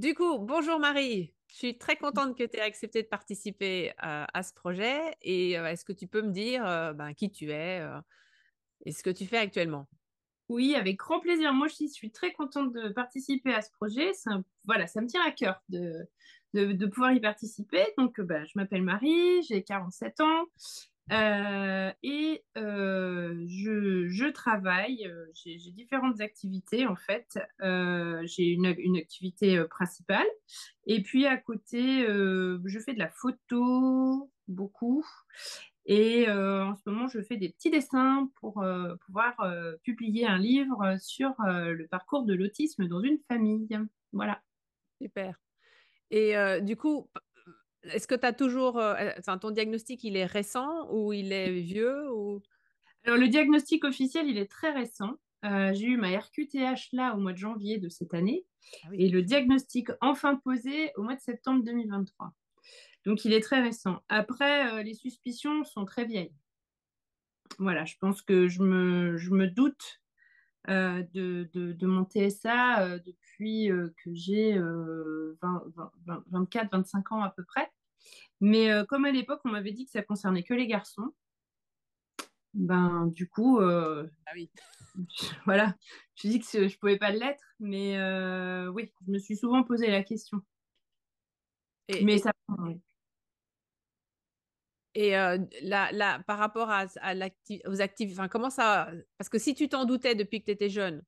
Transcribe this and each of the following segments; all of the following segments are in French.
Du coup, bonjour Marie. Je suis très contente que tu aies accepté de participer à ce projet. Et est-ce que tu peux me dire qui tu es et ce que tu fais actuellement? Oui, avec grand plaisir. Moi aussi, je suis très contente de participer à ce projet. Voilà, ça me tient à cœur de pouvoir y participer. Donc, je m'appelle Marie, j'ai 47 ans je travaille. J'ai différentes activités en fait. J'ai une activité principale et puis à côté, je fais de la photo beaucoup. Et en ce moment, je fais des petits dessins pour pouvoir publier un livre sur le parcours de l'autisme dans une famille. Voilà. Super. Et du coup, est-ce que tu as toujours, enfin, ton diagnostic, il est récent ou il est vieux ou... Alors, le diagnostic officiel, il est très récent. J'ai eu ma RQTH là au mois de janvier de cette année Ah oui. et le diagnostic enfin posé au mois de septembre 2023. Donc, il est très récent. Après, les suspicions sont très vieilles. Voilà, je pense que je me doute de mon TSA depuis que j'ai 24-25 ans à peu près. Mais comme à l'époque, on m'avait dit que ça concernait que les garçons, ben du coup, Ah oui. voilà, je dis que je pouvais pas l'être, mais oui, je me suis souvent posé la question. Et, Mais et, ça, ouais. et par rapport aux activités, enfin, comment ça... Parce que si tu t'en doutais depuis que tu étais jeune,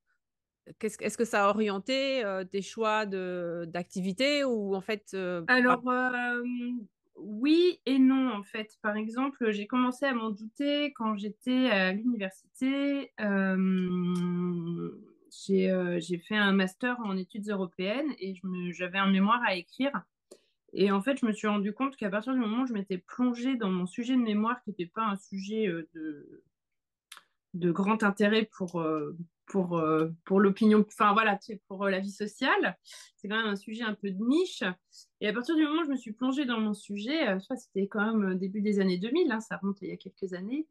est-ce que ça a orienté tes choix d'activité ou en fait, Alors, oui et non, en fait. Par exemple, j'ai commencé à m'en douter quand j'étais à l'université. J'ai fait un master en études européennes et j'avais un mémoire à écrire. Et en fait, je me suis rendu compte qu'à partir du moment où je m'étais plongée dans mon sujet de mémoire, qui n'était pas un sujet de grand intérêt pour l'opinion, enfin voilà, tu sais, pour la vie sociale. C'est quand même un sujet un peu de niche. Et à partir du moment où je me suis plongée dans mon sujet, je crois que c'était quand même début des années 2000, hein, ça remonte il y a quelques années,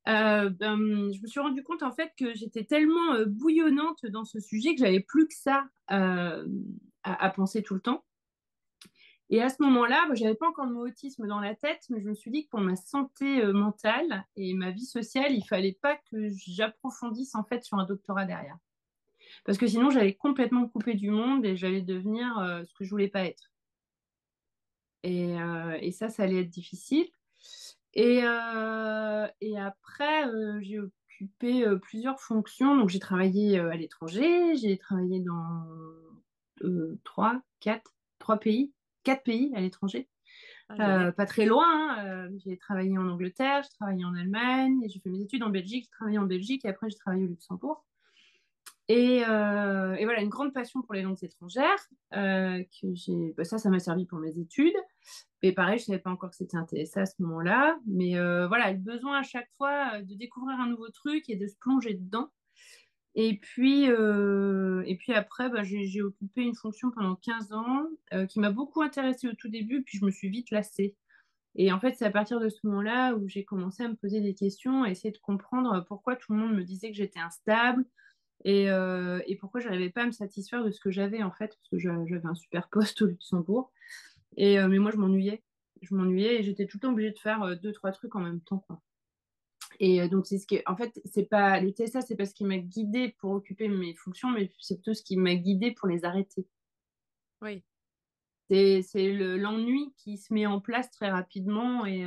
je me suis rendu compte en fait que j'étais tellement bouillonnante dans ce sujet que j'avais plus que ça à penser tout le temps. Et à ce moment-là, je j'avais pas encore le mot autisme dans la tête, mais je me suis dit que pour ma santé mentale et ma vie sociale, il fallait pas que j'approfondisse en fait sur un doctorat derrière. Parce que sinon, j'allais complètement me couper du monde et j'allais devenir ce que je voulais pas être. Et ça allait être difficile. Et après, j'ai occupé plusieurs fonctions. Donc, j'ai travaillé à l'étranger, j'ai travaillé dans trois, quatre, trois pays, quatre pays à l'étranger. ah, génial. Pas très loin, hein. J'ai travaillé en Angleterre, j'ai travaillé en Allemagne, et j'ai fait mes études en Belgique, j'ai travaillé en Belgique et après j'ai travaillé au Luxembourg. Et voilà, une grande passion pour les langues étrangères, ça m'a servi pour mes études. Et pareil, je savais pas encore que c'était un TSA à ce moment-là, mais voilà, le besoin à chaque fois de découvrir un nouveau truc et de se plonger dedans. Et puis après, j'ai occupé une fonction pendant 15 ans qui m'a beaucoup intéressée au tout début, puis je me suis vite lassée. Et en fait, c'est à partir de ce moment-là où j'ai commencé à me poser des questions, à essayer de comprendre pourquoi tout le monde me disait que j'étais instable et pourquoi je n'arrivais pas à me satisfaire de ce que j'avais en fait, parce que j'avais un super poste au Luxembourg. Mais moi, je m'ennuyais. Je m'ennuyais et j'étais tout le temps obligée de faire deux, trois trucs en même temps, quoi. Et donc, c'est ce qui, en fait, c'est pas le TSA, c'est pas ce qui m'a guidée pour occuper mes fonctions, mais c'est plutôt ce qui m'a guidée pour les arrêter. Oui. C'est l'ennui qui se met en place très rapidement et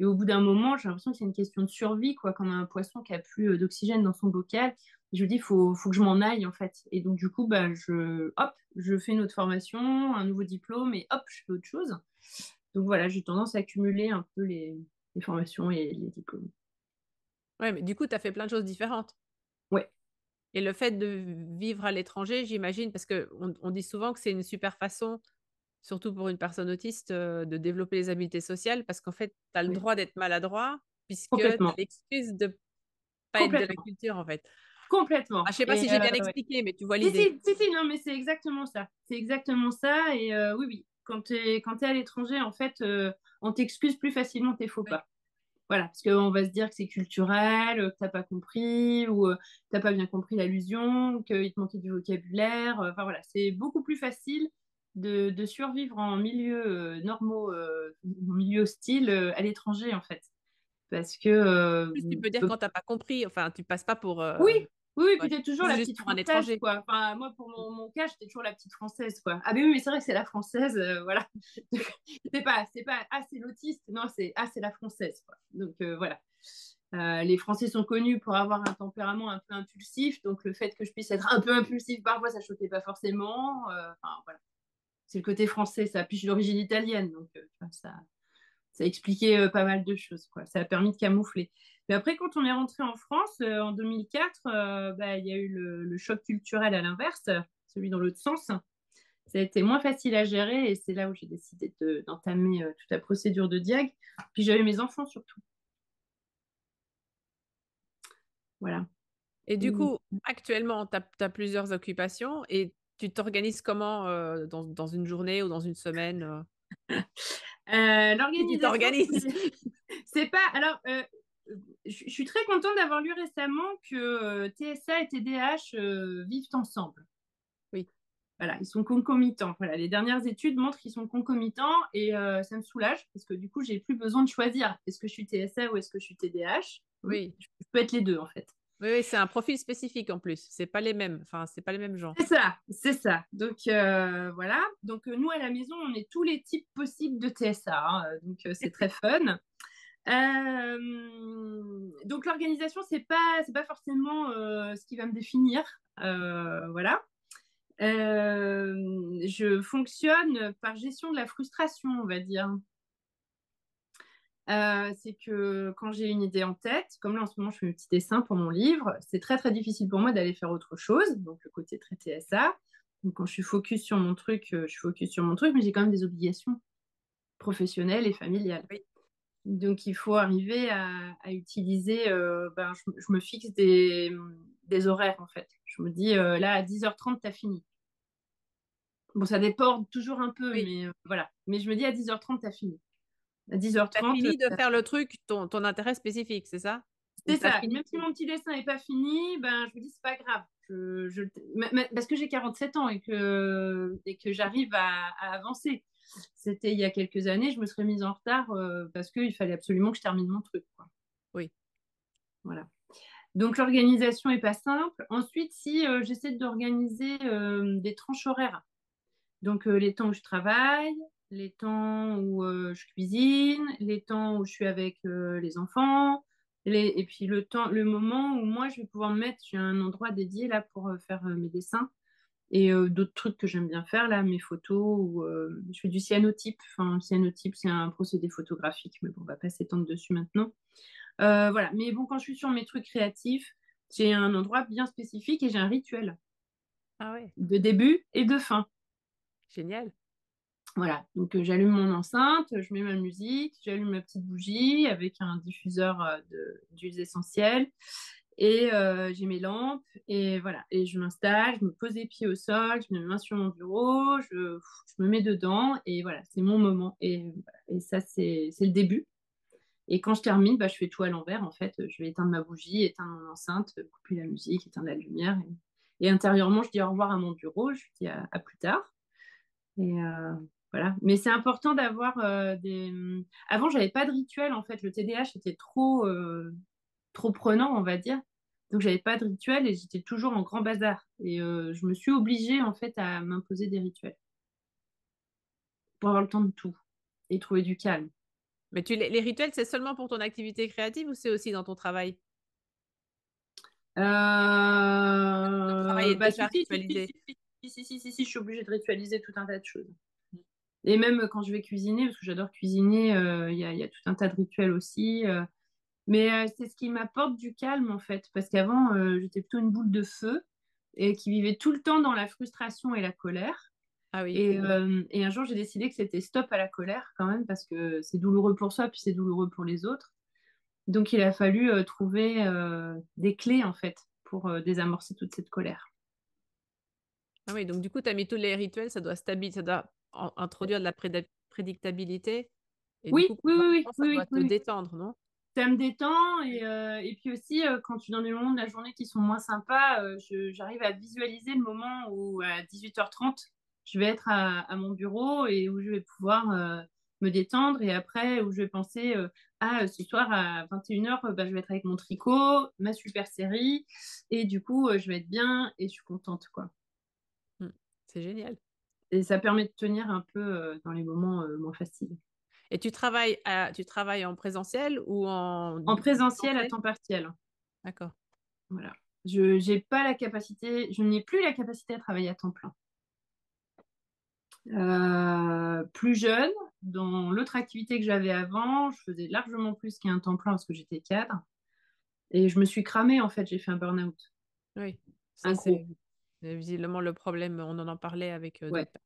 au bout d'un moment, j'ai l'impression que c'est une question de survie, quoi, comme un poisson qui a plus d'oxygène dans son bocal. Je me dis, faut que je m'en aille, en fait. Et donc, du coup, hop, je fais une autre formation, un nouveau diplôme et hop, je fais autre chose. Donc voilà, j'ai tendance à cumuler un peu les formations et les diplômes. Ouais, mais du coup, tu as fait plein de choses différentes. Ouais, Et le fait de vivre à l'étranger, j'imagine, parce qu'on dit souvent que c'est une super façon, surtout pour une personne autiste, de développer les habiletés sociales, parce qu'en fait, tu as le ouais, droit d'être maladroit, puisque tu as complètement, l'excuse de pas être de la complètement, culture, en fait. complètement. Ah, je sais pas Et si j'ai bien ouais. expliqué, mais tu vois Si, l'idée. si, si, si, non, mais c'est exactement ça. C'est exactement ça. Et oui, oui, quand t'es à l'étranger, en fait, on t'excuse plus facilement tes faux Oui. pas. Voilà, parce qu'on va se dire que c'est culturel, que t'as pas compris, ou t'as pas bien compris l'allusion, qu'il te manquait du vocabulaire. Enfin voilà, c'est beaucoup plus facile de survivre en milieu normaux, en milieu hostile à l'étranger, en fait. Parce que, Plus, tu peux dire quand t'as pas compris. Enfin, tu passes pas pour. oui, oui, oui, puis Ouais, t'es toujours la juste petite pour un française, étranger. quoi. Enfin, moi, pour mon cas, j'étais toujours la petite française, quoi. Ah, mais oui, mais c'est vrai que c'est la française, voilà. C'est l'autiste, non, c'est la française, quoi. Donc, voilà. Les Français sont connus pour avoir un tempérament un peu impulsif, donc le fait que je puisse être un peu impulsif parfois, ça choquait pas forcément. Enfin, voilà. C'est le côté français, ça. Puis je suis d'origine italienne, donc ça expliquait pas mal de choses, quoi. Ça a permis de camoufler. Mais après, quand on est rentré en France en 2004, bah, il y a eu le choc culturel à l'inverse, celui dans l'autre sens. Ça a été moins facile à gérer et c'est là où j'ai décidé d'entamer toute la procédure de diag. Puis j'avais mes enfants surtout. Voilà. Et du coup, actuellement, tu as plusieurs occupations et tu t'organises comment dans une journée ou dans une semaine si tu L'organisation, t'organises. c'est pas. Alors, je suis très contente d'avoir lu récemment que TSA et TDAH vivent ensemble. Oui, Voilà, ils sont concomitants. Voilà, les dernières études montrent qu'ils sont concomitants et ça me soulage parce que du coup, j'ai plus besoin de choisir est-ce que je suis TSA ou est-ce que je suis TDAH. oui. Je peux être les deux en fait. Oui, oui, c'est un profil spécifique en plus. C'est pas les mêmes. Enfin, c'est pas les mêmes gens. C'est ça, c'est ça. Donc voilà. Donc nous à la maison, on est tous les types possibles de TSA. Hein. Donc c'est très fun. Donc l'organisation, c'est pas forcément ce qui va me définir. Voilà. Je fonctionne par gestion de la frustration, on va dire. C'est que quand j'ai une idée en tête, comme là en ce moment je fais mes petits dessins pour mon livre, c'est très très difficile pour moi d'aller faire autre chose, donc le côté très TSA. Donc quand je suis focus sur mon truc, je suis focus sur mon truc, mais j'ai quand même des obligations professionnelles et familiales. Oui. Donc il faut arriver à utiliser, je me fixe des horaires en fait. Je me dis là à 10h30, t'as fini. Bon, ça dépend toujours un peu, Oui. mais voilà. Mais je me dis à 10h30, t'as fini. À T'as 10h30, fini de faire le truc, ton intérêt spécifique, c'est ça? Ou c'est t'as ça. fini Même si tout? mon petit dessin n'est pas fini, ben, je me dis, c'est pas grave. Parce que j'ai 47 ans et que j'arrive à avancer. C'était il y a quelques années, je me serais mise en retard parce qu'il fallait absolument que je termine mon truc, quoi. Oui. Voilà. Donc l'organisation est pas simple. Ensuite, si j'essaie d'organiser des tranches horaires, donc les temps où je travaille, les temps où je cuisine, les temps où je suis avec les enfants, et puis le moment où moi je vais pouvoir me mettre, j'ai un endroit dédié là pour faire mes dessins et d'autres trucs que j'aime bien faire là, mes photos, ou je fais du cyanotype. Enfin, le cyanotype, c'est un procédé photographique, mais bon, on va pas s'étendre dessus maintenant. Voilà, mais bon, quand je suis sur mes trucs créatifs, j'ai un endroit bien spécifique et j'ai un rituel Ah ouais, de début et de fin. génial. Voilà, donc j'allume mon enceinte, je mets ma musique, j'allume ma petite bougie avec un diffuseur d'huiles essentielles et j'ai mes lampes et voilà. Et je m'installe, je me pose les pieds au sol, je mets mes mains sur mon bureau, je me mets dedans et voilà, c'est mon moment. Et ça, c'est le début. Et quand je termine, bah, je fais tout à l'envers en fait. Je vais éteindre ma bougie, éteindre mon enceinte, couper la musique, éteindre la lumière. Et intérieurement, je dis au revoir à mon bureau, je dis à plus tard. Et voilà. Mais c'est important d'avoir des. Avant, j'avais pas de rituel en fait. Le TDAH était trop prenant, on va dire. Donc, j'avais pas de rituel et j'étais toujours en grand bazar. Et je me suis obligée en fait à m'imposer des rituels pour avoir le temps de tout et trouver du calme. Mais les rituels, c'est seulement pour ton activité créative ou c'est aussi dans ton travail? Le travail est Bah, déjà ritualisé. si, je suis obligée de ritualiser tout un tas de choses. Et même quand je vais cuisiner, parce que j'adore cuisiner, il y a tout un tas de rituels aussi. Mais c'est ce qui m'apporte du calme en fait, parce qu'avant j'étais plutôt une boule de feu et qui vivait tout le temps dans la frustration et la colère. Ah oui. Et un jour j'ai décidé que c'était stop à la colère quand même, parce que c'est douloureux pour soi, puis c'est douloureux pour les autres. Donc il a fallu trouver des clés en fait pour désamorcer toute cette colère. Ah oui, donc du coup, tu as mis tous les rituels, ça doit stabiliser, ça doit introduire de la prédictabilité. Et du Oui, coup, oui, quand oui, tu oui, penses, ça oui, doit oui, te oui. détendre, non? Ça me détend et puis aussi quand tu es dans des moments de la journée qui sont moins sympas, j'arrive à visualiser le moment où à 18h30 je vais être à mon bureau et où je vais pouvoir me détendre et après où je vais penser ce soir à 21h, bah, je vais être avec mon tricot, ma super série et du coup, je vais être bien et je suis contente, quoi. Mm. C'est génial. Et ça permet de tenir un peu dans les moments moins faciles. Et tu travailles en présentiel ou en En présentiel à distanciel? temps partiel. D'accord. Voilà. Je j'ai pas la capacité, je n'ai plus la capacité à travailler à temps plein. Plus jeune, dans l'autre activité que j'avais avant, je faisais largement plus qu'un temps plein parce que j'étais cadre. Et je me suis cramée, en fait, j'ai fait un burn-out. Oui, Un ça gros. c'est visiblement le problème. On en parlait avec Ouais. d'autres.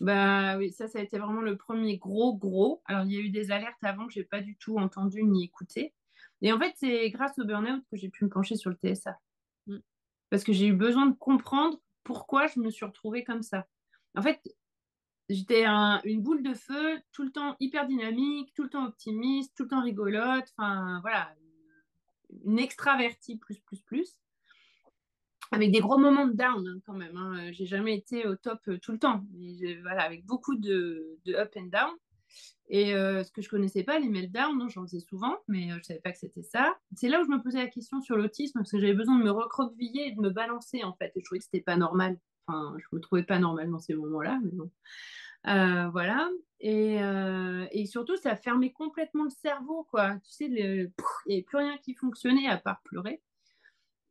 Bah oui, ça a été vraiment le premier gros. Alors, il y a eu des alertes avant que j'ai pas du tout entendu ni écouté. Et en fait, c'est grâce au burn-out que j'ai pu me pencher sur le TSA. Mm. Parce que j'ai eu besoin de comprendre pourquoi je me suis retrouvée comme ça. En fait, j'étais une boule de feu, tout le temps hyper dynamique, tout le temps optimiste, tout le temps rigolote. Enfin, voilà, une extravertie plus. Avec des gros moments de down hein, quand même. Hein. J'ai jamais été au top tout le temps. Mais voilà, avec beaucoup de up and down. Et ce que je connaissais pas, les meltdowns, j'en faisais souvent, mais je savais pas que c'était ça. C'est là où je me posais la question sur l'autisme, parce que j'avais besoin de me recroqueviller et de me balancer, en fait. Et je trouvais que c'était pas normal. Enfin, je me trouvais pas normal dans ces moments-là, mais bon. Voilà. Et surtout, ça fermait complètement le cerveau, quoi. Tu sais, il n'y avait plus rien qui fonctionnait à part pleurer.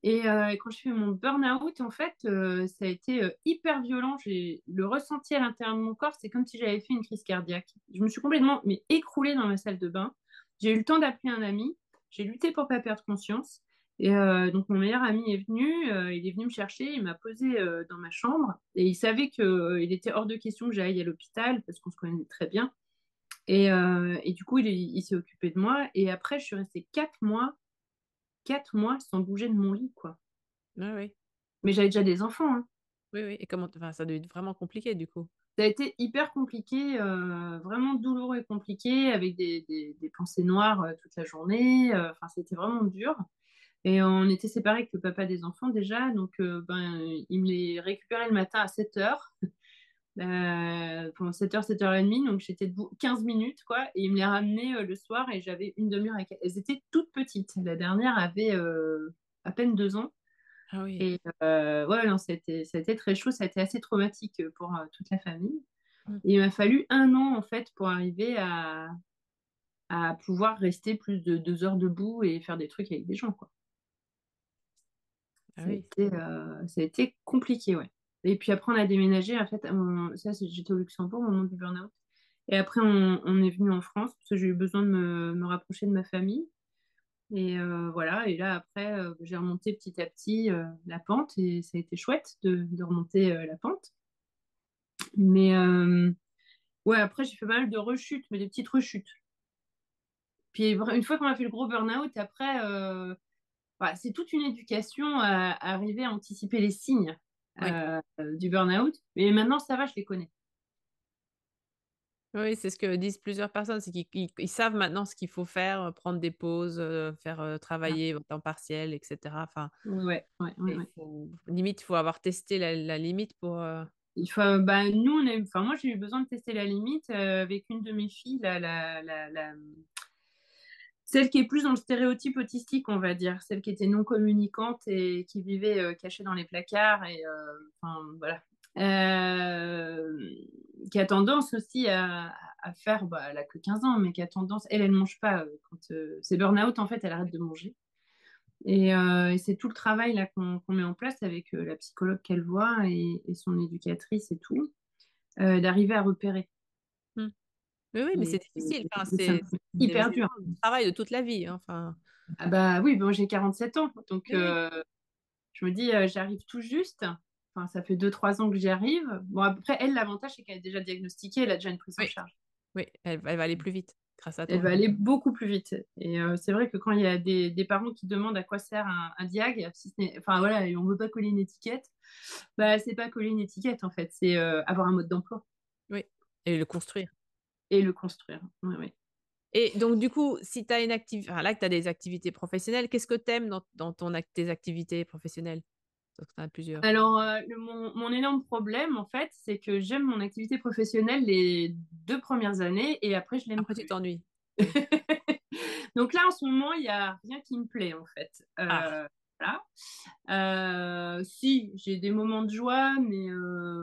Et quand je fais mon burn-out, en fait, ça a été hyper violent. J'ai le ressenti à l'intérieur de mon corps, c'est comme si j'avais fait une crise cardiaque. Je me suis complètement écroulée dans ma salle de bain. J'ai eu le temps d'appeler un ami. J'ai lutté pour pas perdre conscience. Et donc mon meilleur ami est venu, il est venu me chercher, il m'a posé dans ma chambre et il savait qu'il était hors de question que j'aille à l'hôpital parce qu'on se connaît très bien. Et du coup, il s'est occupé de moi. Et après, je suis restée 4 mois sans bouger de mon lit, quoi. Oui, oui. Mais j'avais déjà des enfants, hein. Oui, oui. Et enfin, ça doit être vraiment compliqué du coup. Ça a été hyper compliqué, vraiment douloureux et compliqué, avec des pensées noires toute la journée. Enfin, c'était vraiment dur. Et on était séparés avec le papa des enfants déjà, donc il me les récupérait le matin à 7h, pendant 7h, 7h30, donc j'étais debout 15 minutes, quoi, et il me les ramenait le soir et j'avais une demi-heure avec elles. Elles étaient toutes petites. La dernière avait à peine 2 ans. Ah oui. Et ouais, non, ça a été très chaud, ça a été assez traumatique pour toute la famille. Mm. Et il m'a fallu 1 an, en fait, pour arriver à pouvoir rester plus de 2 heures debout et faire des trucs avec des gens, quoi. Ah oui. Ça a été compliqué, ouais. Et puis après, on a déménagé, en fait, j'étais au Luxembourg au moment du burn-out. Et après, on est venu en France, parce que j'ai eu besoin de me rapprocher de ma famille. Et voilà, et là, après, j'ai remonté petit à petit la pente, et ça a été chouette de remonter la pente. Mais ouais, après, j'ai fait pas mal de rechutes, mais des petites rechutes. Puis une fois qu'on a fait le gros burn-out, après, voilà, c'est toute une éducation à arriver à anticiper les signes Oui. du burn-out. Mais maintenant, ça va, je les connais. Oui, c'est ce que disent plusieurs personnes, c'est qu'ils savent maintenant ce qu'il faut faire, prendre des pauses, faire Ah, travailler au temps partiel, etc. Enfin, ouais. limite, il faut avoir testé la limite pour. Il faut, bah, enfin, moi, j'ai eu besoin de tester la limite avec une de mes filles, celle qui est plus dans le stéréotype autistique, on va dire, celle qui était non communicante et qui vivait cachée dans les placards et enfin voilà. Qui a tendance aussi à faire, bah, elle a que 15 ans, mais qui a tendance, elle mange pas quand c'est burn-out en fait, elle arrête de manger. Et c'est tout le travail là qu'on met en place avec la psychologue qu'elle voit et son éducatrice et tout, d'arriver à repérer. Hmm. Oui, oui, mais c'est difficile. Enfin, C'est c'est hyper dur. un travail de toute la vie, hein. Enfin, Ah bah oui, bon, j'ai 47 ans, donc oui, oui. je me dis, j'arrive tout juste. Enfin, ça fait 2, 3 ans que j'y arrive. Bon, après, elle, l'avantage, c'est qu'elle est déjà diagnostiquée, elle a déjà une prise en Oui, charge. oui, elle va aller plus vite grâce à Elle toi. va aller beaucoup plus vite. Et c'est vrai que quand il y a des parents qui demandent à quoi sert un diag, si ce enfin voilà, et on ne veut pas coller une étiquette, bah c'est pas coller une étiquette en fait, c'est avoir un mode d'emploi Oui, et le construire. et le construire. Ouais, ouais. Et donc, du coup, si tu as là que tu as des activités professionnelles, qu'est-ce que tu aimes dans tes activités professionnelles? Donc, tu en as plusieurs. Alors, mon énorme problème, en fait, c'est que j'aime mon activité professionnelle les 2 premières années et après, je l'aime Après, tu plus. t'ennuies. Oui. Donc là, en ce moment, il n'y a rien qui me plaît, en fait. Ah, Voilà. Si, j'ai des moments de joie, mais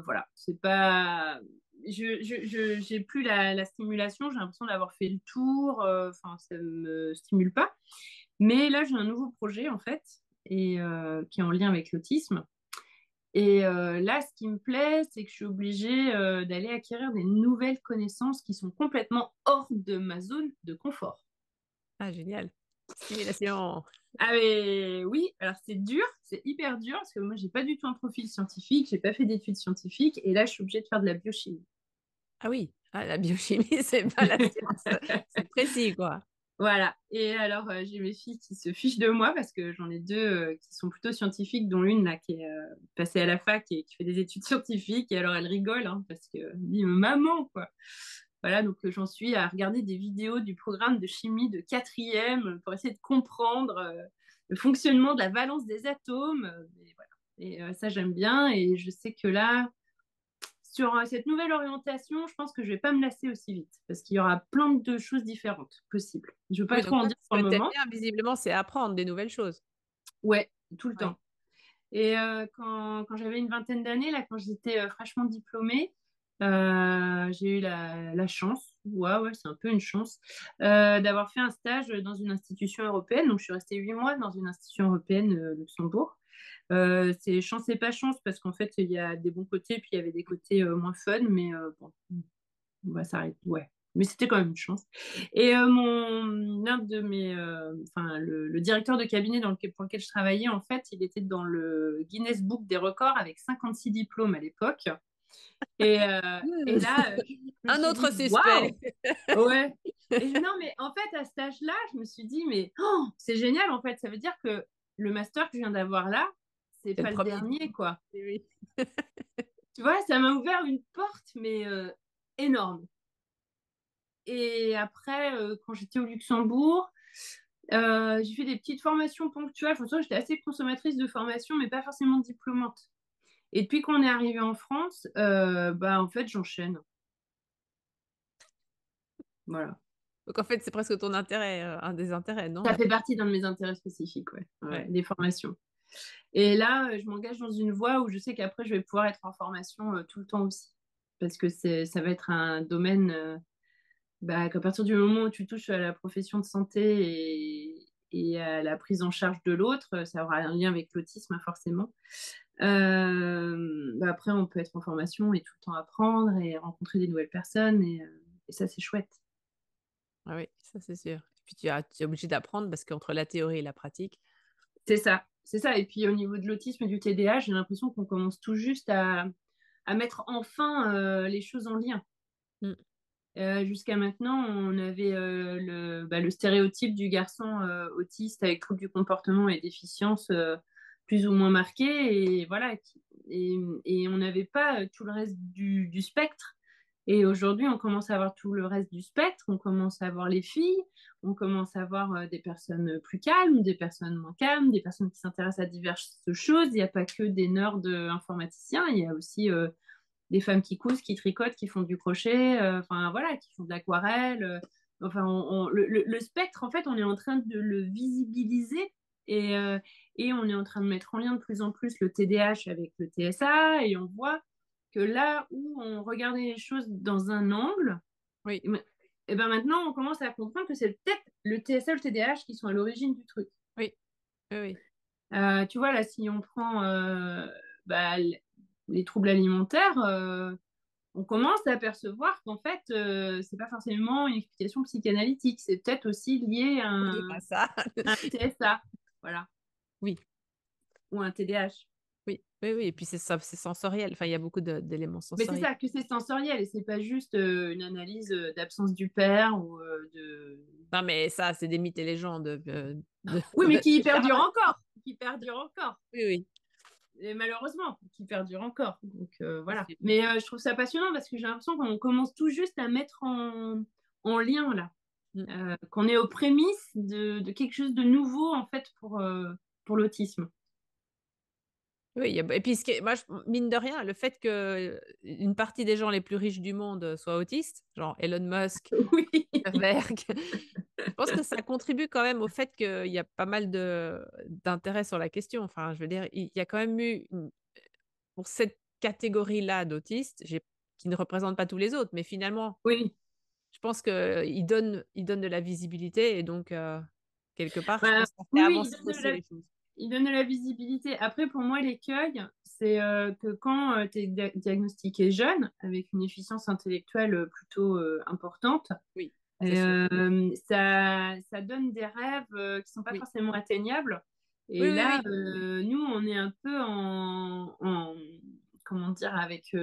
voilà, c'est pas. J'ai plus la stimulation, j'ai l'impression d'avoir fait le tour, enfin, ça me stimule pas. Mais là, j'ai un nouveau projet, en fait, et qui est en lien avec l'autisme. Et là, ce qui me plaît, c'est que je suis obligée d'aller acquérir des nouvelles connaissances qui sont complètement hors de ma zone de confort. ah, génial. Stimulation. Ah mais oui, alors c'est dur, c'est hyper dur parce que moi j'ai pas du tout un profil scientifique, j'ai pas fait d'études scientifiques et là je suis obligée de faire de la biochimie. Ah oui, ah, la biochimie, c'est pas la science. C'est précis, quoi. Voilà. Et alors j'ai mes filles qui se fichent de moi parce que j'en ai deux qui sont plutôt scientifiques, dont une là qui est passée à la fac et qui fait des études scientifiques et alors elle rigole hein, parce que elle dit maman quoi. Voilà, donc j'en suis à regarder des vidéos du programme de chimie de quatrième pour essayer de comprendre le fonctionnement de la valence des atomes. Et voilà. Et ça, j'aime bien. Et je sais que là, sur cette nouvelle orientation, je pense que je vais pas me lasser aussi vite parce qu'il y aura plein de choses différentes possibles. Je veux pas Oui, trop donc en toi, dire ce pour que le tu aimes moment. bien, visiblement, c'est apprendre des nouvelles choses. Ouais, tout le Oui. temps. Et quand j'avais une vingtaine d'années, là, quand j'étais fraîchement diplômée, j'ai eu la chance, ouais, c'est un peu une chance, d'avoir fait un stage dans une institution européenne. Donc, je suis restée 8 mois dans une institution européenne, Luxembourg. C'est chance et pas chance parce qu'en fait, il y a des bons côtés, puis il y avait des côtés moins fun, mais bon, on va s'arrêter. Ouais. Mais c'était quand même une chance. Et l'un de mes, enfin, le directeur de cabinet pour lequel je travaillais, en fait, il était dans le Guinness Book des records avec 56 diplômes à l'époque. Et là, je me Un suis autre dit, suspect. waouh! Ouais. Non, mais en fait, à cet âge-là, je me suis dit, mais oh, c'est génial, en fait. Ça veut dire que le master que je viens d'avoir là, c'est C'est le pas le premier. dernier, quoi. Oui. Tu vois, ça m'a ouvert une porte, mais énorme. Et après, quand j'étais au Luxembourg, j'ai fait des petites formations ponctuelles. Je me souviens, j'étais assez consommatrice de formation, mais pas forcément diplômante. Et depuis qu'on est arrivé en France, bah, en fait, j'enchaîne. Voilà. Donc, en fait, c'est presque ton intérêt, un des intérêts, non? Ça fait partie d'un de mes intérêts spécifiques, ouais. Ouais, Ouais. des formations. Et là, je m'engage dans une voie où je sais qu'après, je vais pouvoir être en formation tout le temps aussi. Parce que ça va être un domaine bah, qu'à partir du moment où tu touches à la profession de santé et à la prise en charge de l'autre, ça aura un lien avec l'autisme, hein, forcément. Bah, après, on peut être en formation et tout le temps apprendre et rencontrer des nouvelles personnes et ça, c'est chouette. Ah oui, ça c'est sûr. Et puis tu es obligé d'apprendre parce qu'entre la théorie et la pratique, C'est ça, c'est ça. Et puis au niveau de l'autisme et du TDAH, j'ai l'impression qu'on commence tout juste à mettre enfin les choses en lien. mm, Jusqu'à maintenant, on avait le stéréotype du garçon autiste avec trouble du comportement et déficience plus ou moins marqué. Et voilà, et on n'avait pas tout le reste du spectre. Et aujourd'hui, on commence à avoir tout le reste du spectre. On commence à avoir les filles, on commence à avoir des personnes plus calmes, des personnes moins calmes, des personnes qui s'intéressent à diverses choses. Il n'y a pas que des nerds informaticiens, il y a aussi des femmes qui cousent, qui tricotent, qui font du crochet, enfin voilà, qui font de l'aquarelle. Enfin, le spectre, en fait, on est en train de le visibiliser et on est en train de mettre en lien de plus en plus le TDAH avec le TSA et on voit que là où on regardait les choses dans un angle, oui, et ben maintenant on commence à comprendre que c'est peut-être le TSA et le TDAH qui sont à l'origine du truc. oui, oui, oui. Tu vois, là, si on prend bah, les troubles alimentaires, on commence à apercevoir qu'en fait, c'est pas forcément une explication psychanalytique, c'est peut-être aussi lié à Oui, à ça. un TSA, voilà, Oui, ou un TDAH. oui, oui, oui. Et puis c'est sensoriel. Enfin, il y a beaucoup d'éléments Mais c'est sensoriels. ça, que c'est sensoriel et c'est pas juste une analyse d'absence du père ou de. Non, mais ça, c'est des mythes et légendes Oui, mais qui de perdure Charlotte. encore, qui perdure encore. Oui, oui. Et malheureusement, qui perdure encore. Donc C'est voilà. sûr. Mais je trouve ça passionnant parce que j'ai l'impression qu'on commence tout juste à mettre en lien là. Mm. Qu'on est aux prémices de quelque chose de nouveau en fait pour l'autisme. Oui, et puis moi, mine de rien, le fait que une partie des gens les plus riches du monde soient autistes, genre Elon Musk, Oui, Zuckerberg, je pense que ça contribue quand même au fait qu'il y a pas mal d'intérêt sur la question. Enfin, je veux dire, il y a quand même eu, pour cette catégorie-là d'autistes, qui ne représente pas tous les autres, mais finalement, oui. je pense qu'il donne de la visibilité et donc, quelque part, je Bah, pense que ça fait oui, oui, avancer aussi les choses. il donne de la visibilité. Après, pour moi, l'écueil, c'est que quand tu es diagnostiqué jeune, avec une efficience intellectuelle plutôt importante, Oui, c'est sûr. ça donne des rêves qui sont pas Oui, forcément atteignables. oui, Et oui, là, oui. nous, on est un peu comment dire, avec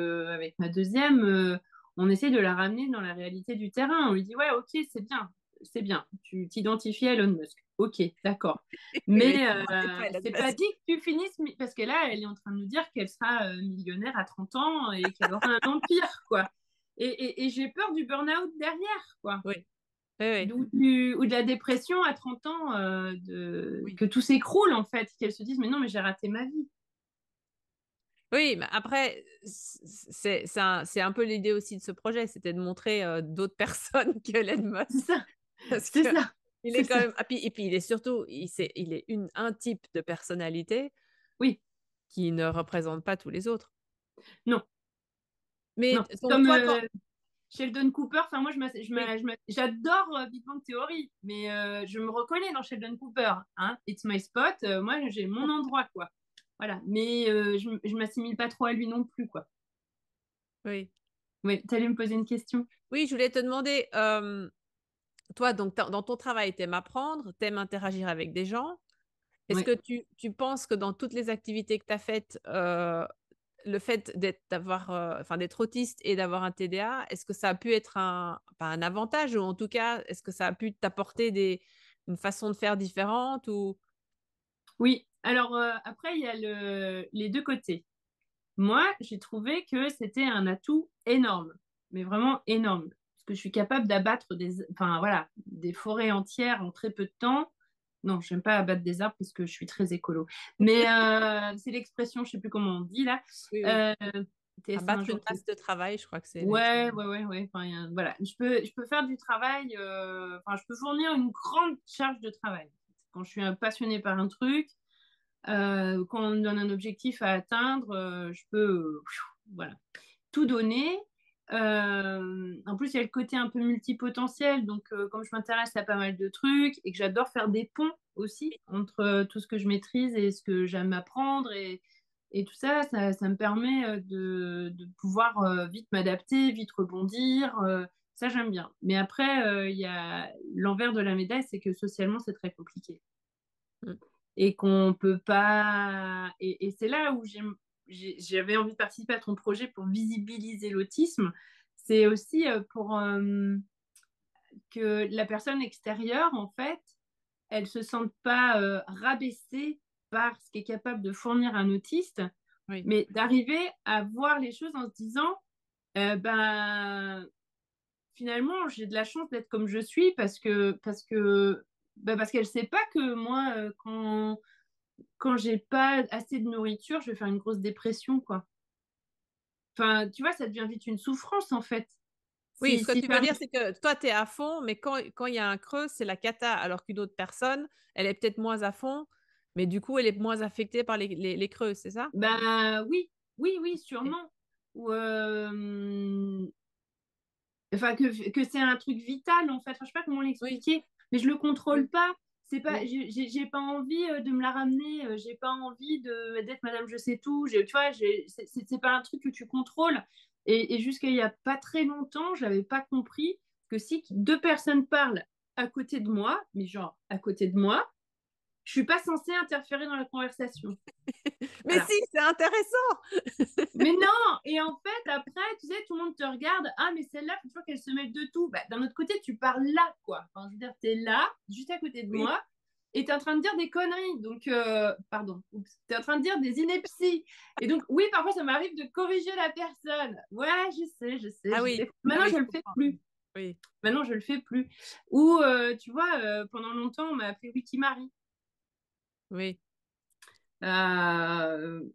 ma deuxième, on essaie de la ramener dans la réalité du terrain. On lui dit, ouais, ok, c'est bien. Tu t'identifies à Elon Musk. Ok, d'accord. Oui, mais Mais c'est pas Elon c'est pas Musk. dit que tu finisses, parce que là, elle est en train de nous dire qu'elle sera millionnaire à 30 ans et qu'elle aura un empire, quoi. Et j'ai peur du burn-out derrière, quoi. Oui, oui, oui. Ou de la dépression à 30 ans, Oui. que tout s'écroule, en fait, qu'elle se dise, mais non, mais j'ai raté ma vie. Oui, mais après, c'est un peu l'idée aussi de ce projet, c'était de montrer d'autres personnes que Elon C'est Musk. ça, Parce c'est que ça, il c'est est quand ça. même. Et puis il est surtout, il est un type de personnalité Oui, qui ne représente pas tous les autres. non, Mais non. donc Comme toi, quand. Sheldon Cooper, enfin, moi, Oui, j'adore Big Bang Theory, mais je me reconnais dans Sheldon Cooper. Hein. It's my spot. Moi, j'ai mon endroit, quoi. Voilà. Mais je m'assimile pas trop à lui non plus, quoi. oui. Oui, tu allais me poser une question? Oui, je voulais te demander, toi, donc dans ton travail, tu aimes apprendre, tu aimes interagir avec des gens. Est-ce Oui. que tu penses que dans toutes les activités que tu as faites, le fait d'être autiste et d'avoir un TDA, est-ce que ça a pu être pas un avantage ou en tout cas, est-ce que ça a pu t'apporter une façon de faire différente ou. Oui. Alors, après, il y a les deux côtés. Moi, j'ai trouvé que c'était un atout énorme, mais vraiment énorme, parce que je suis capable d'abattre enfin voilà, des forêts entières en très peu de temps. Non, j'aime pas abattre des arbres parce que je suis très écolo. Mais c'est l'expression, je sais plus comment on dit là. Oui, oui. Euh, TF1 un Abattre une jour. masse de travail, je crois que c'est Ouais, ouais, ouais, ouais. Enfin, voilà, je peux faire du travail. Enfin, je peux fournir une grande charge de travail. Quand je suis passionnée par un truc, quand on me donne un objectif à atteindre, je peux voilà, tout donner. En plus, il y a le côté un peu multipotentiel. Donc, comme je m'intéresse à pas mal de trucs et que j'adore faire des ponts aussi entre tout ce que je maîtrise et ce que j'aime apprendre et tout ça, ça me permet de pouvoir vite m'adapter, vite rebondir. Ça, j'aime bien. Mais après, il y a l'envers de la médaille, c'est que socialement, c'est très compliqué Mm. et qu'on peut pas. Et c'est là où j'avais envie de participer à ton projet pour visibiliser l'autisme. C'est aussi pour que la personne extérieure, en fait, elle se sente pas rabaissée par ce qu'est capable de fournir un autiste, Oui. mais d'arriver à voir les choses en se disant, ben finalement, j'ai de la chance d'être comme je suis parce qu'elle sait pas que moi, quand j'ai pas assez de nourriture, je vais faire une grosse dépression, quoi. Enfin, tu vois, ça devient vite une souffrance, en fait. Oui, Si, ce que si tu veux dire, t'arrives- c'est que toi, tu es à fond, mais quand il y a un creux, c'est la cata, alors qu'une autre personne, elle est peut-être moins à fond, mais du coup, elle est moins affectée par les creux, c'est ça? bah oui, oui, oui, Ok. sûrement. Ou, enfin, que c'est un truc vital, en fait. Enfin, je sais pas comment Oui, l'expliquer, mais je le contrôle oui, pas. C'est pas, oui, j'ai pas envie de me la ramener, j'ai pas envie d'être Madame Je sais tout. Tu vois, c'est pas un truc que tu contrôles. Et jusqu'à il y a pas très longtemps, j'avais pas compris que si deux personnes parlent à côté de moi, mais genre à côté de moi, je suis pas censée interférer dans la conversation. mais Voilà. si, c'est intéressant. Mais non! Et en fait, après, tu sais, tout le monde te regarde. Ah, mais celle-là, faut toujours qu'elle se mette de tout. Bah, d'un autre côté, tu parles là, quoi. Enfin, je veux dire, t'es là, juste à côté de Oui, moi, et t'es en train de dire des conneries. Donc, pardon, t'es en train de dire des inepties. Et donc, oui, parfois, ça m'arrive de corriger la personne. Ouais, je sais, ah je oui, sais. ah Maintenant, oui, je je le fais comprends. plus. Oui, Maintenant, je le fais plus. Ou, tu vois, pendant longtemps, on m'a appelé Wikimari. oui,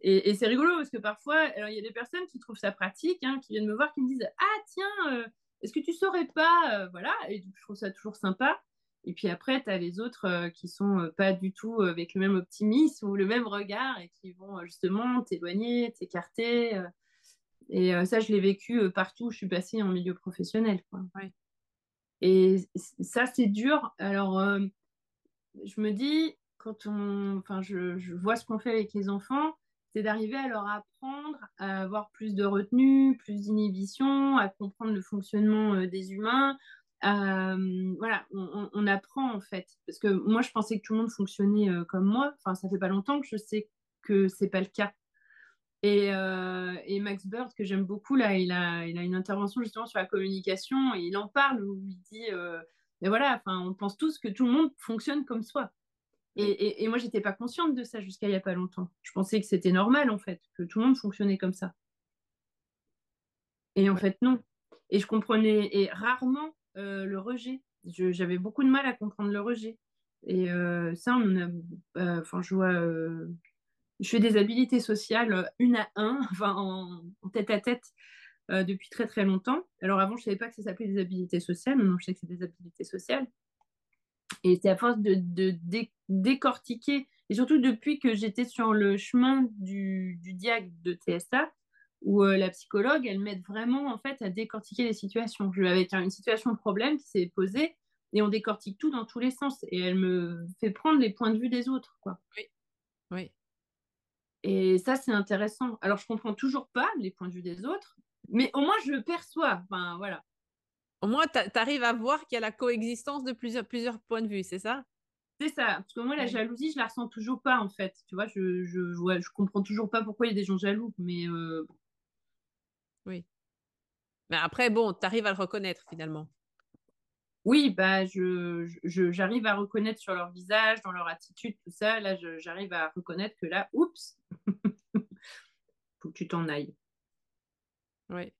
Et c'est rigolo parce que parfois, alors, il y a des personnes qui trouvent ça pratique, hein, qui viennent me voir, qui me disent ah tiens, est-ce que tu saurais pas, voilà, et je trouve ça toujours sympa. Et puis après, tu as les autres qui sont pas du tout avec le même optimisme ou le même regard et qui vont justement t'éloigner, t'écarter. Et ça, je l'ai vécu partout où je suis passée en milieu professionnel, quoi. Ouais. Et ça, c'est dur. Alors, je me dis, enfin, je vois ce qu'on fait avec les enfants, c'est d'arriver à leur apprendre à avoir plus de retenue, plus d'inhibition, à comprendre le fonctionnement des humains. Voilà, on apprend en fait. Parce que moi, je pensais que tout le monde fonctionnait comme moi. Enfin, ça fait pas longtemps que je sais que c'est pas le cas. Et Max Bird, que j'aime beaucoup, là, il a une intervention justement sur la communication et il en parle où il dit, mais voilà, enfin, on pense tous que tout le monde fonctionne comme soi. Oui. Et moi, j'étais pas consciente de ça jusqu'à il y a pas longtemps. Je pensais que c'était normal, en fait, que tout le monde fonctionnait comme ça. Et en Ouais. fait, non. Et je comprenais et rarement le rejet. J'avais beaucoup de mal à comprendre le rejet. Et ça, enfin, je fais des habilités sociales une à un, enfin, en tête à tête depuis très très longtemps. Alors avant, je savais pas que ça s'appelait des habilités sociales, maintenant je sais que c'est des habilités sociales. Et c'est à force de décortiquer, et surtout depuis que j'étais sur le chemin du diag de TSA, où la psychologue, elle m'aide vraiment en fait à décortiquer les situations. Je avais une situation de problème qui s'est posée, et on décortique tout dans tous les sens, et elle me fait prendre les points de vue des autres, quoi. Oui. Oui. Et ça, c'est intéressant. Alors, je comprends toujours pas les points de vue des autres, mais au moins, je le perçois. Enfin, voilà. Au moins, tu arrives à voir qu'il y a la coexistence de plusieurs points de vue, c'est ça? C'est ça. Parce que moi, la Oui. jalousie, je la ressens toujours pas, en fait. Tu vois, ouais, je comprends toujours pas pourquoi il y a des gens jaloux. Mais Oui. Mais après, bon, tu arrives à le reconnaître finalement. oui, bah, j'arrive à reconnaître sur leur visage, dans leur attitude, tout ça. Là, j'arrive à reconnaître que là, oups, faut que tu t'en ailles. Oui.